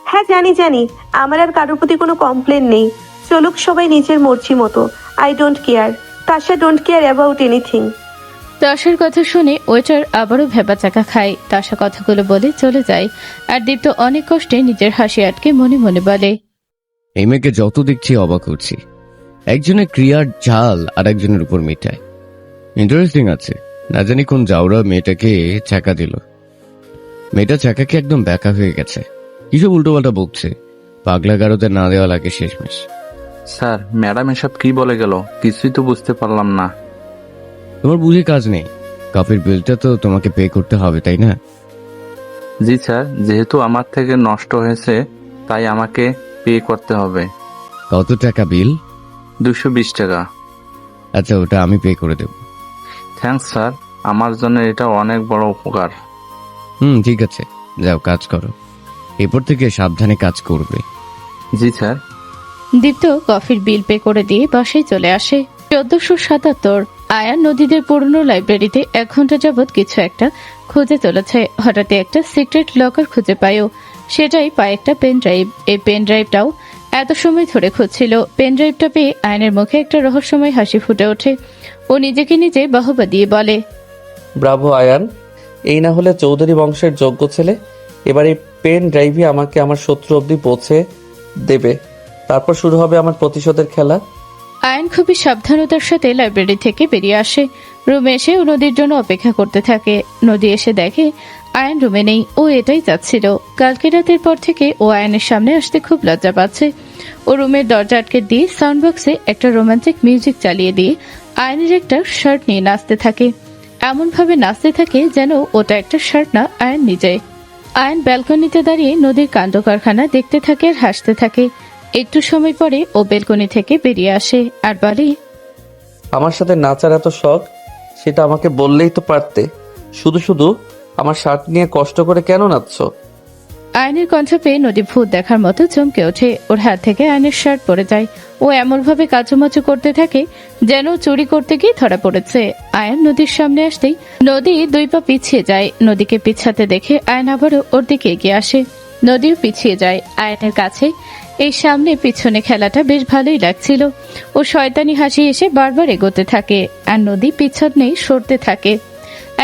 S9: হ্যাঁ জানি, আমার আর কারোর প্রতি কোনো কমপ্লেন নেই। চলুক সবাই নিজের মর্জি মতো। I don't care. Tasha don't care about anything.
S3: তাশার কথা শুনে ওয়েটার আবারও ভেবাচাকা খায়। তাশা কথাগুলো বলে চলে যায়। আর দীপ্ত অনেক কষ্টে নিজের হাসি আটকে মনে মনে বলে,
S4: এই মেয়েকে যত দেখছি অবাক হচ্ছি। একজনের ক্রিয়ার ঝাল আর একজনের উপর মিটায়। ইন্টারেস্টিং আছে। না জানি কোন জাউরা মেয়েটাকে চাকা দিল। মেয়েটা চাকাকে একদম ব্যাকা হয়ে গেছে। কিসব উল্টোপাল্টা বকছে। পাগলা গারোতে না দেওয়া লাগে শেষমেশ।
S10: স্যার, ম্যাডাম এসব কি বলে গেল? কিছুই তো বুঝতে পারলাম না।
S4: তোমার বুঝে কাজ নেই। কফির বিলটা তো তোমাকে পে করতে হবে, তাই না?
S10: জি স্যার, যেহেতু আমার থেকে নষ্ট হয়েছে তাই আমাকে পে করতে হবে।
S4: কত টাকা বিল?
S10: 220 টাকা।
S4: আচ্ছা, ওটা আমি পে করে দেব।
S10: থ্যাঙ্কস স্যার, আমার জন্য এটা অনেক বড় উপকার।
S4: ঠিক আছে, যাও কাজ করো। এরপর থেকে সাবধানে কাজ করবে।
S10: জি স্যার।
S3: দীপ্ত কফির বিল পে করে দিয়ে বাসায় চলে আসে। 1477 আয়ান নদীদের পুরনো লাইব্রেরিতে 1 ঘন্টা যাবৎ কিছু একটা খুঁজে চলেছে। হঠাৎ একটা সিক্রেট লকার খুঁজে পায়। সেটাই পায় একটা পেন ড্রাইভ। এই পেন ড্রাইভটাও এত সময় ধরে খুঁজছিল। পেন ড্রাইভটা পেয়ে আয়নের মুখে একটা রহস্যময় হাসি ফুটে ওঠে। ও নিজেকে নিজে বাহবা দিয়ে বলে,
S1: ব্রাভো আয়ান, এই না হলে চৌধুরী বংশের যোগ্য ছেলে। এবার এই পেন ড্রাইভই আমাকে আমার শত্রু অবধি পৌঁছে দেবে, তারপর শুরু হবে আমার প্রতিশোধের খেলা।
S3: আয়ন খুবই সাবধানতার সাথে লাইব্রেরি থেকে বেরিয়ে আসে। রুমে এসে ও নদীর জন্য অপেক্ষা করতে থাকে। নদী এসে দেখে আয়ন রুমে নেই। ও এটাই চাচ্ছিল। কালকে রাতের পর থেকে ও আয়নের সামনে আসতে খুব লজ্জা পাচ্ছে। ও রুমের দরজা আটকে দিয়ে সাউন্ড বক্সে একটা রোমান্টিক মিউজিক চালিয়ে দিয়ে আয়নের একটা শার্ট নিয়ে নাচতে থাকে। এমন ভাবে নাচতে থাকে যেন ওটা একটা শার্ট না, আয়ন নিজে। আয়ন ব্যালকনিতে দাঁড়িয়ে নদীর কাণ্ড কারখানা দেখতে থাকে আর হাসতে থাকে। একটু সময় পরে ও বেলকনি থেকে বেরিয়ে আসে আর বলে,
S1: আমার সাথে নাচার এত শখ, সেটা আমাকে বললেই তো পারতে। শুধু শুধু আমার শার্ট নিয়ে কষ্ট করে কেন নাচছো?
S3: আয়নের কণ্ঠ পেয়ে নদী ভূত দেখার মতো চমকে ওঠে। ওর হাত থেকে আয়নের শার্ট পড়ে যায়। ও এমন ভাবে কাচুমাচু করতে থাকে যেন চুরি করতে গিয়ে ধরা পড়েছে। আয়ন নদীর সামনে আসতেই নদী 2 পা পিছিয়ে যায়। নদীকে পিছাতে দেখে আয়ন আবারও ওর দিকে এগিয়ে আসে। নদীও পিছিয়ে যায় আয়নের কাছে। এই সামনে পিছনে খেলাটা বেশ ভালোই লাগছিল। ও শয়তানি হাসি এসে বারবার এগোতে থাকে আর নদী পিছনেই সরতে থাকে।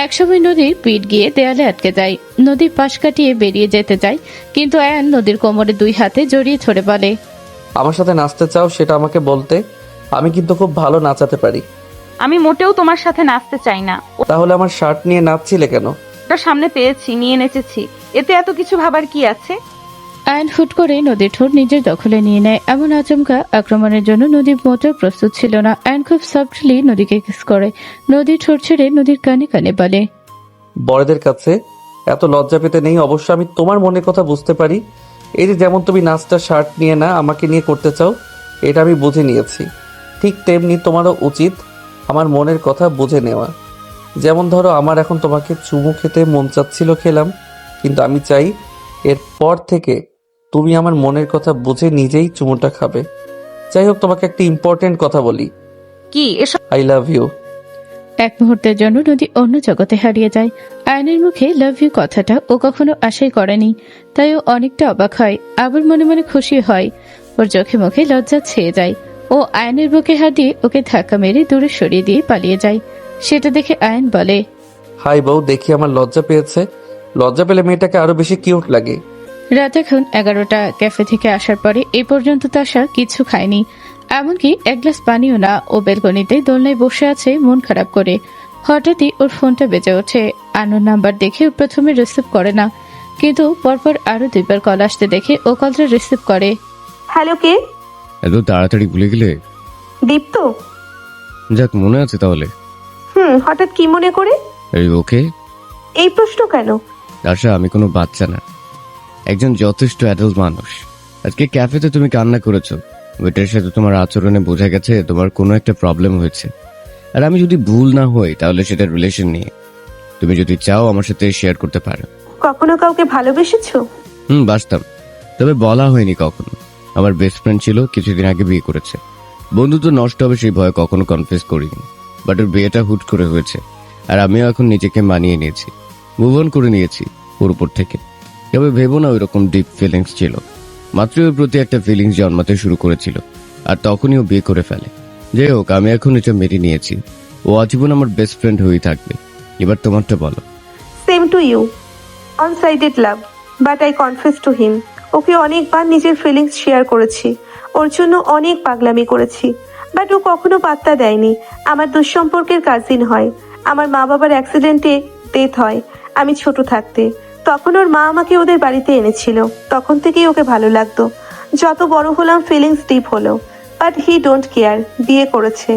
S3: একসময় নদীর পিঠ গিয়ে দেয়ালে আটকে যায়। নদী পাশ কাটিয়ে বেরিয়ে যেতে চায়, কিন্তু আয়ান নদীর কোমরে 2 হাতে জড়িয়ে ধরে বলে,
S1: আমার সাথে নাচতে চাও সেটা আমাকে বলতে, আমি কিন্তু খুব ভালো নাচাতে পারি।
S2: আমি মোটেও তোমার সাথে নাচতে চাই না।
S1: তাহলে আমার শার্ট নিয়ে নাচছিলে কেন?
S2: ওটা সামনে পেয়েছি, নিয়ে নেচেছি। এতে এত কিছু ভাবার কি আছে?
S3: আয়ন হুট করে নদীর ঠোঁট নিজের দখলে নিয়ে নেয়। এমন আচমকা আক্রমণের জন্য নদী মোটেও প্রস্তুত ছিল না। আয়ন খুব সফটলি নদীকে কিস করে। নদীর ঠোঁট ছেড়ে নদীর কানে কানে বলে,
S1: বড়দের কাছে এত লজ্জা পেতে নেই। অবশ্য আমি তোমার মনের কথা বুঝতে পারি। এই যে যেমন তুমি নাচটা শার্ট নিয়ে না আমাকে নিয়ে করতে চাও, এটা আমি বুঝে নিয়েছি। ঠিক তেমনি তোমারও উচিত আমার মনের কথা বুঝে নেওয়া। যেমন ধরো, আমার এখন তোমাকে চুমু খেতে মন চাচ্ছিল, খেলাম, কিন্তু আমি চাই এরপর থেকে তুমি আমার মনের কথা বুঝে নিজেই চুমুটা খাবে। যাই হোক, তোমাকে একটা ইম্পর্টেন্ট কথা বলি।
S2: কি এসব?
S1: I love you.
S3: এক মুহূর্তের জন্য নদী অন্য জগতে হারিয়ে যায়। আয়নের মুখে লাভ ইউ কথাটা ও কখনো আশাই করেনি। তাই ও অনেকটা অবাক হয়, আবার মনে মনে খুশি হয়। ওর চোখে মুখে লজ্জা ছেয়ে যায়। ও আয়নের বুকে হাত দিয়ে ওকে ধাক্কা মেরে দূরে সরিয়ে দিয়ে পালিয়ে যায়। সেটা দেখে আয়ন বলে,
S1: হাই বউ, দেখি আমার লজ্জা পেয়েছে। লজ্জা পেলে মেয়েটাকে আরো বেশি কিউট লাগে।
S3: রাত এখন 11টা। ক্যাফে থেকে আসার পরে এই পর্যন্ত তাসা কিছু খায়নি, এমনকি 1 গ্লাস পানিও না। ও বেলকনিতে দোলনায় বসে আছে মন খারাপ করে। হঠাৎই ওর ফোনটা বেজে ওঠে। আনোর নাম্বার দেখে ও প্রথমে রিসিভ করে না, কিন্তু পরপর আরো 2 বার কল আসতে দেখে ও কলটা রিসিভ করে।
S9: হ্যালো, কে?
S4: এত তাড়াতাড়ি ভুলে গেলে?
S9: দীপ্ত।
S4: যাক, মনে আছে তাহলে।
S9: হঠাৎ কি মনে করে?
S4: এই ওকে,
S9: এই প্রশ্ন কেন?
S4: আশা, আমি কোনো বাচ্চা না, একজন যথেষ্ট অ্যাডাল্ট মানুষ। আজকে ক্যাফেতে তুমি কান্না করেছো। ওইটার সাথে তোমার আচরণে বোঝা গেছে তোমার কোনো একটা প্রবলেম হয়েছে। আর আমি যদি ভুল না হই তাহলে সেটা রিলেশন নিয়ে। তুমি যদি চাও আমার সাথে শেয়ার করতে পারো।
S9: কখনো কাউকে ভালোবেসেছো?
S4: বাসতাম, তবে বলা হয়নি কখনো। আমার বেস্ট ফ্রেন্ড ছিল, কিছুদিন আগে বিয়ে করেছে। বন্ধুত্ব নষ্ট হবে সেই ভয়ে কখনো কনফেস করিনি। বাট ওর বিয়েটা হুট করে হয়েছে, আর আমিও এখন নিজেকে মানিয়ে নিয়েছি, মুভ অন করে নিয়েছি ওর উপর থেকে। তবে ভেবো না ওইরকম ডিপ ফিলিংস ছিল। মাত্র ওর প্রতি একটা ফিলিংস জন্মাতে শুরু করেছিল, আর তখনই ও বিয়ে করে ফেলে। যাই হোক, আমি এখন এটা মেনে নিয়েছি। ও আজীবন আমার বেস্ট ফ্রেন্ড হয়েই থাকবে। এবার তোমারটা বলো।
S9: Same to you. One sided love, but I confess to him. ওকে অনেকবার নিজের ফিলিংস শেয়ার করেছি, ওর জন্য অনেক পাগলামি করেছি, বাট ও কখনো পাত্তা দেয়নি। আমার দুঃসম্পর্কের কাজিন হয়। আমার মা বাবার অ্যাক্সিডেন্টে ডেথ হয় আমি ছোট থাকতে। তখন ওর মা আমাকে ওদের বাড়িতে এনেছিল। তখন থেকেই ওকে ভালো লাগতো। যত বড় হলাম ফিলিংস ডিপ হলো, বাট হি ডোন্ট কেয়ার। বিয়ে করেছে,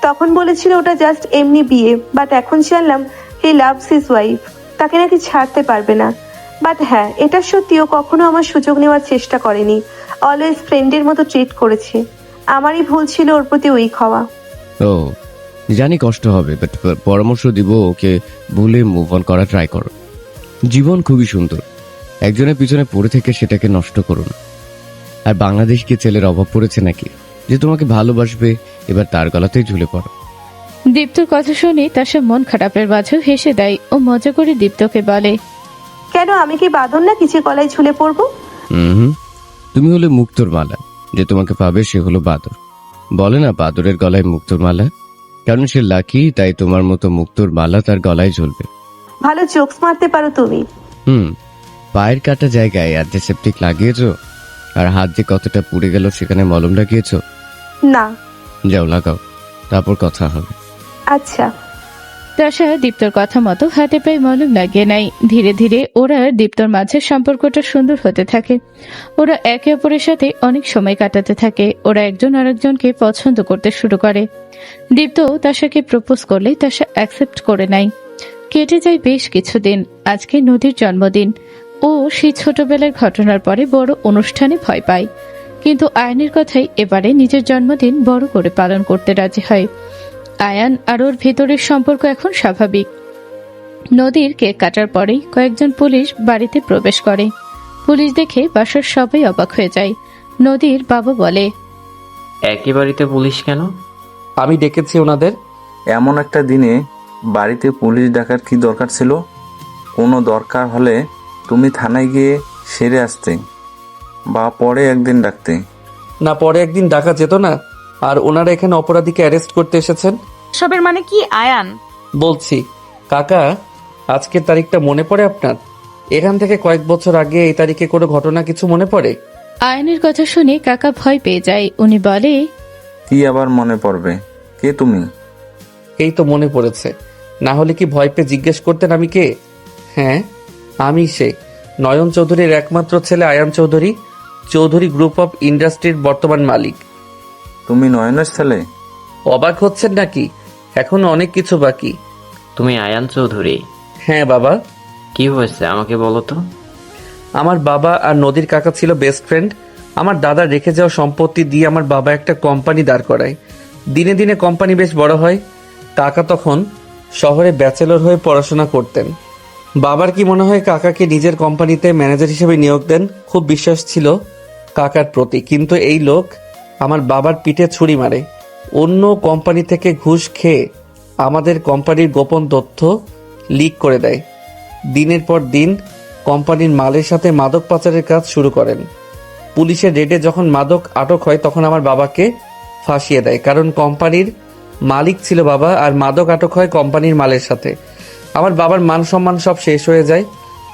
S9: তখন বলেছিল ওটা জাস্ট এমনি বিয়ে, বাট এখন জানলাম হি লাভস হিজ ওয়াইফ। তাকে নাকি ছাড়তে পারবে না। বাট হ্যাঁ, এটা সত্যি, ও কখনো আমার সুযোগ নেওয়ার চেষ্টা করেনি। অলওয়েজ ফ্রেন্ডের মতো ট্রিট করেছে। আমারই ভুল ছিল ওর প্রতি উইক হওয়া।
S4: ও, জানি কষ্ট হবে, বাট পরামর্শ দিব ওকে ভুলে মুভ অন করা ট্রাই করো। জীবন খুবই সুন্দর, একজনের পিছনে পড়ে থেকে সেটাকে নষ্ট করো না। আর বাংলাদেশ কি ছেলের অভাব পড়েছে নাকি যে তোমাকে ভালোবাসবে? এবার তার গলাতেই ঝুলে পড়ো।
S3: দীপ্তর কথা শুনে তাসা মন খারাপের মাঝেও হেসে দেয় ও মজা করে দীপ্তকে বলে,
S9: কেন, আমি কি বাঁধন না কিছু গলায় ঝুলে পড়বো?
S4: হুম, তুমি হলে মুক্তোর মালা, যে তোমাকে পাবে সে হলো বাদর। বলে না বাদরের গলায় মুক্তোর মালা, কারণ সে লাকি, তাই তোমার মতো মুক্তোর মালা তার গলায় ঝুলবে।
S9: ভালো জোকস মারতে পারো তুমি।
S4: পায়ের কাটা জায়গায় অ্যান্টিসেপটিক লাগিয়েছো? আর হাত যে কতটা পুড়ে গেল সেখানে মলম লাগিয়েছো?
S9: না।
S4: যাও লাগাও, তারপর কথা হবে।
S9: আচ্ছা।
S3: তাসা দীপ্তর কথা মতো হাতে পায়ে মলম লাগিয়ে নেয়। ধীরে ধীরে ওরা আর দীপ্তর মাঝে সম্পর্কটা সুন্দর হতে থাকে। ওরা একে অপরের সাথে অনেক সময় কাটাতে থাকে। ওরা একজন আরেকজনকে পছন্দ করতে শুরু করে। দীপ্ত তাসাকে প্রপোজ করলে তাসা অ্যাকসেপ্ট করে নেয়। কেটে যায় বেশ কিছুদিন। আজকে নদীর জন্মদিন। ও সেই ছোটবেলার ঘটনার পরে বড় অনুষ্ঠানে ভয় পায়, কিন্তু আয়নের কথাই এবারে নিজের জন্মদিন বড় করে পালন করতে রাজি হয়। আয়ান আর ওর ভেতরের সম্পর্ক এখন স্বাভাবিক। নদীর কেক কাটার পরেই কয়েকজন পুলিশ বাড়িতে প্রবেশ করে। পুলিশ দেখে বাসার সবাই অবাক হয়ে যায়। নদীর বাবা বলে,
S5: একই বাড়িতে পুলিশ কেন?
S1: আমি ডেকেছি ওনাদের।
S10: এমন একটা দিনে বাড়িতে পুলিশ ডাকার কি দরকার ছিল? কোনো দরকার হলে তুমি থানায় গিয়ে সেরে আসতে, বা পরে একদিন ডাকতে।
S1: না, পরে একদিন ডাকা যেত না? আর ওনারা এখানে অপরাধীকে অ্যারেস্ট করতে এসেছেন।
S2: সবের মানে কি আয়ান?
S1: বলছি কাকা, আজকের তারিখটা মনে পড়ে আপনার? এখান থেকে কয়েক বছর আগে এই তারিখে কোনো ঘটনা কিছু মনে পড়ে?
S3: আয়নের কথা শুনে কাকা ভয় পেয়ে যায়। উনি বলে,
S10: কি আবার মনে পড়বে? কে তুমি?
S1: এই তো মনে পড়েছে, না হলে কি ভয় পেয়ে জিজ্ঞেস করতেন আমি কে? হ্যাঁ, আমি সে নয়ন চৌধুরীর একমাত্র ছেলে আয়ান চৌধুরী, চৌধুরী গ্রুপ অফ ইন্ডাস্ট্রির বর্তমান মালিক।
S10: তুমি নয়নের ছেলে?
S1: অবাক হচ্ছেন নাকি? এখনো অনেক কিছু বাকি।
S5: তুমি আয়ান চৌধুরী?
S1: হ্যাঁ বাবা।
S5: কি হয়েছে আমাকে বলো তো।
S1: আমার বাবা আর নদীর কাকা ছিল বেস্ট ফ্রেন্ড। আমার দাদা রেখে যাওয়া সম্পত্তি দিয়ে আমার বাবা একটা কোম্পানি দাঁড় করায়। দিনে দিনে কোম্পানি বেশ বড় হয়। কাকা তখন শহরে ব্যাচেলর হয়ে পড়াশোনা করতেন। বাবার কি মনে হয় কাকাকে নিজের কোম্পানিতে ম্যানেজার হিসেবে নিয়োগ দেন। খুব বিশ্বাস ছিল কাকার প্রতি, কিন্তু এই লোক আমার বাবার পিঠে ছুরি মারে। অন্য কোম্পানি থেকে ঘুষ খেয়ে আমাদের কোম্পানির গোপন তথ্য লিক করে দেয়। দিনের পর দিন কোম্পানির মালের সাথে মাদক পাচারের কাজ শুরু করেন। পুলিশের রেডে যখন মাদক আটক হয় তখন আমার বাবাকে ফাঁসিয়ে দেয়, কারণ কোম্পানির মালিক ছিল বাবা, আর মাদক আটক হয় কোম্পানির মালের সাথে। আমার বাবার মান সম্মান সব শেষ হয়ে যায়।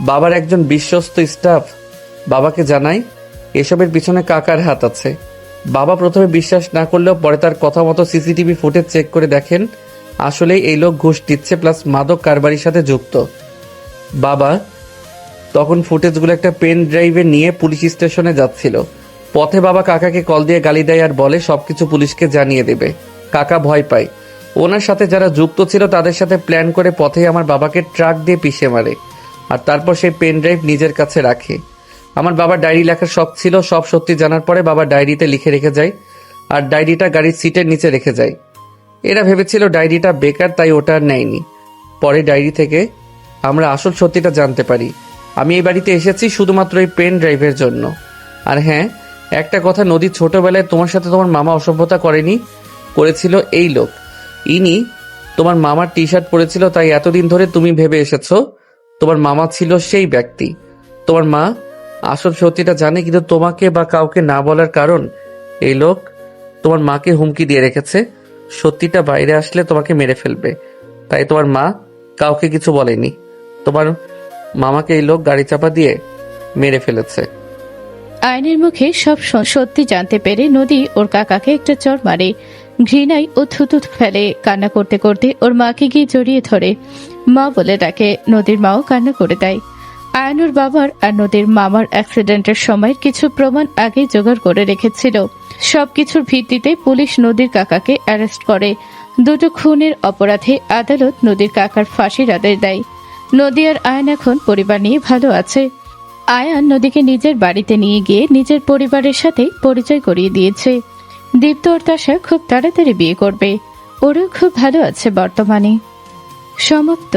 S1: বাবার একজন বিশ্বস্ত স্টাফ বাবাকে জানায় এসবের পিছনে কাকার হাত আছে। বাবা প্রথমে বিশ্বাস না করলেও পরে তার কথা মতো সিসিটিভি ফুটেজ চেক করে দেখেন আসলেই এই লোক ঘুষ দিচ্ছে প্লাস মাদক কারবারির সাথে যুক্ত। বাবা তখন ফুটেজগুলো একটা পেন ড্রাইভে নিয়ে পুলিশ স্টেশনে যাচ্ছিল। পথে বাবা কাকাকে কল দিয়ে গালি দেয় আর বলে সবকিছু পুলিশকে জানিয়ে দেবে। কাকা ভয় পায়। ওনার সাথে যারা যুক্ত ছিল তাদের সাথে প্ল্যান করে পথেই আমার বাবাকে ট্রাক দিয়ে পিষে মারে, আর তারপর সেই পেন ড্রাইভ নিজের কাছে রাখে। আমার বাবার ডায়েরি লেখার শখ ছিল। সব সত্যি জানার পরে বাবা ডায়েরিতে লিখে রেখে যায়, আর ডায়েরিটা গাড়ির সিটের নিচে রেখে যায়। এরা ভেবেছিল ডায়েরিটা বেকার, তাই ওটা আর নেয়নি। পরে ডায়েরি থেকে আমরা আসল সত্যিটা জানতে পারি। আমি এই বাড়িতে এসেছি শুধুমাত্র এই পেন ড্রাইভের জন্য। আর হ্যাঁ, একটা কথা, নদী ছোটবেলায় তোমার সাথে তোমার মামা অসভ্যতা করেনি, করেছিল এই লোক। ইনি তোমার মামার টি শার্ট পরেছিল, তাই এতদিন ধরে তুমি ভেবে এসেছো তোমার মামা ছিল সেই ব্যক্তি। তোমার মা আসল সত্যিটা জানে, কিন্তু তোমাকে বা কাউকে না বলার কারণ এই লোক তোমার মাকে হুমকি দিয়ে রেখেছে সত্যিটা বাইরে আসলে তোমাকে মেরে ফেলবে। তাই তোমার মা কাউকে কিছু বলেনি। তোমার মামাকে এই লোক গাড়ি চাপা দিয়ে মেরে ফেলেছে।
S3: আয়নের মুখে সব সত্যি জানতে পেরে নদী ওর কাকাকে একটা চড় মারে। ঘৃণায় ও থুতু ফেলে। কান্না করতে করতে ওর মাকে গিয়ে জড়িয়ে ধরে মা বলে ডাকে। নদীর মাও কান্না করে দেয়। আয়নুর বাবার আর নদীর মামার অ্যাক্সিডেন্টের সময় কিছু প্রমাণ আগেই জোগাড় করে রেখেছিল। সবকিছুর ভিত্তিতে পুলিশ নদীর কাকাকে অ্যারেস্ট করে। দুটো খুনের অপরাধে আদালত নদীর কাকার ফাঁসির আদেশ দেয়। নদী আর আয়ন এখন পরিবার নিয়ে ভালো আছে। আয়ান নদীকে নিজের বাড়িতে নিয়ে গিয়ে নিজের পরিবারের সাথে পরিচয় করিয়ে দিয়েছে। দীপ্ত আর তাসা খুব তাড়াতাড়ি বিয়ে করবে। ওরা খুব ভালো আছে বর্তমানে। সমাপ্ত।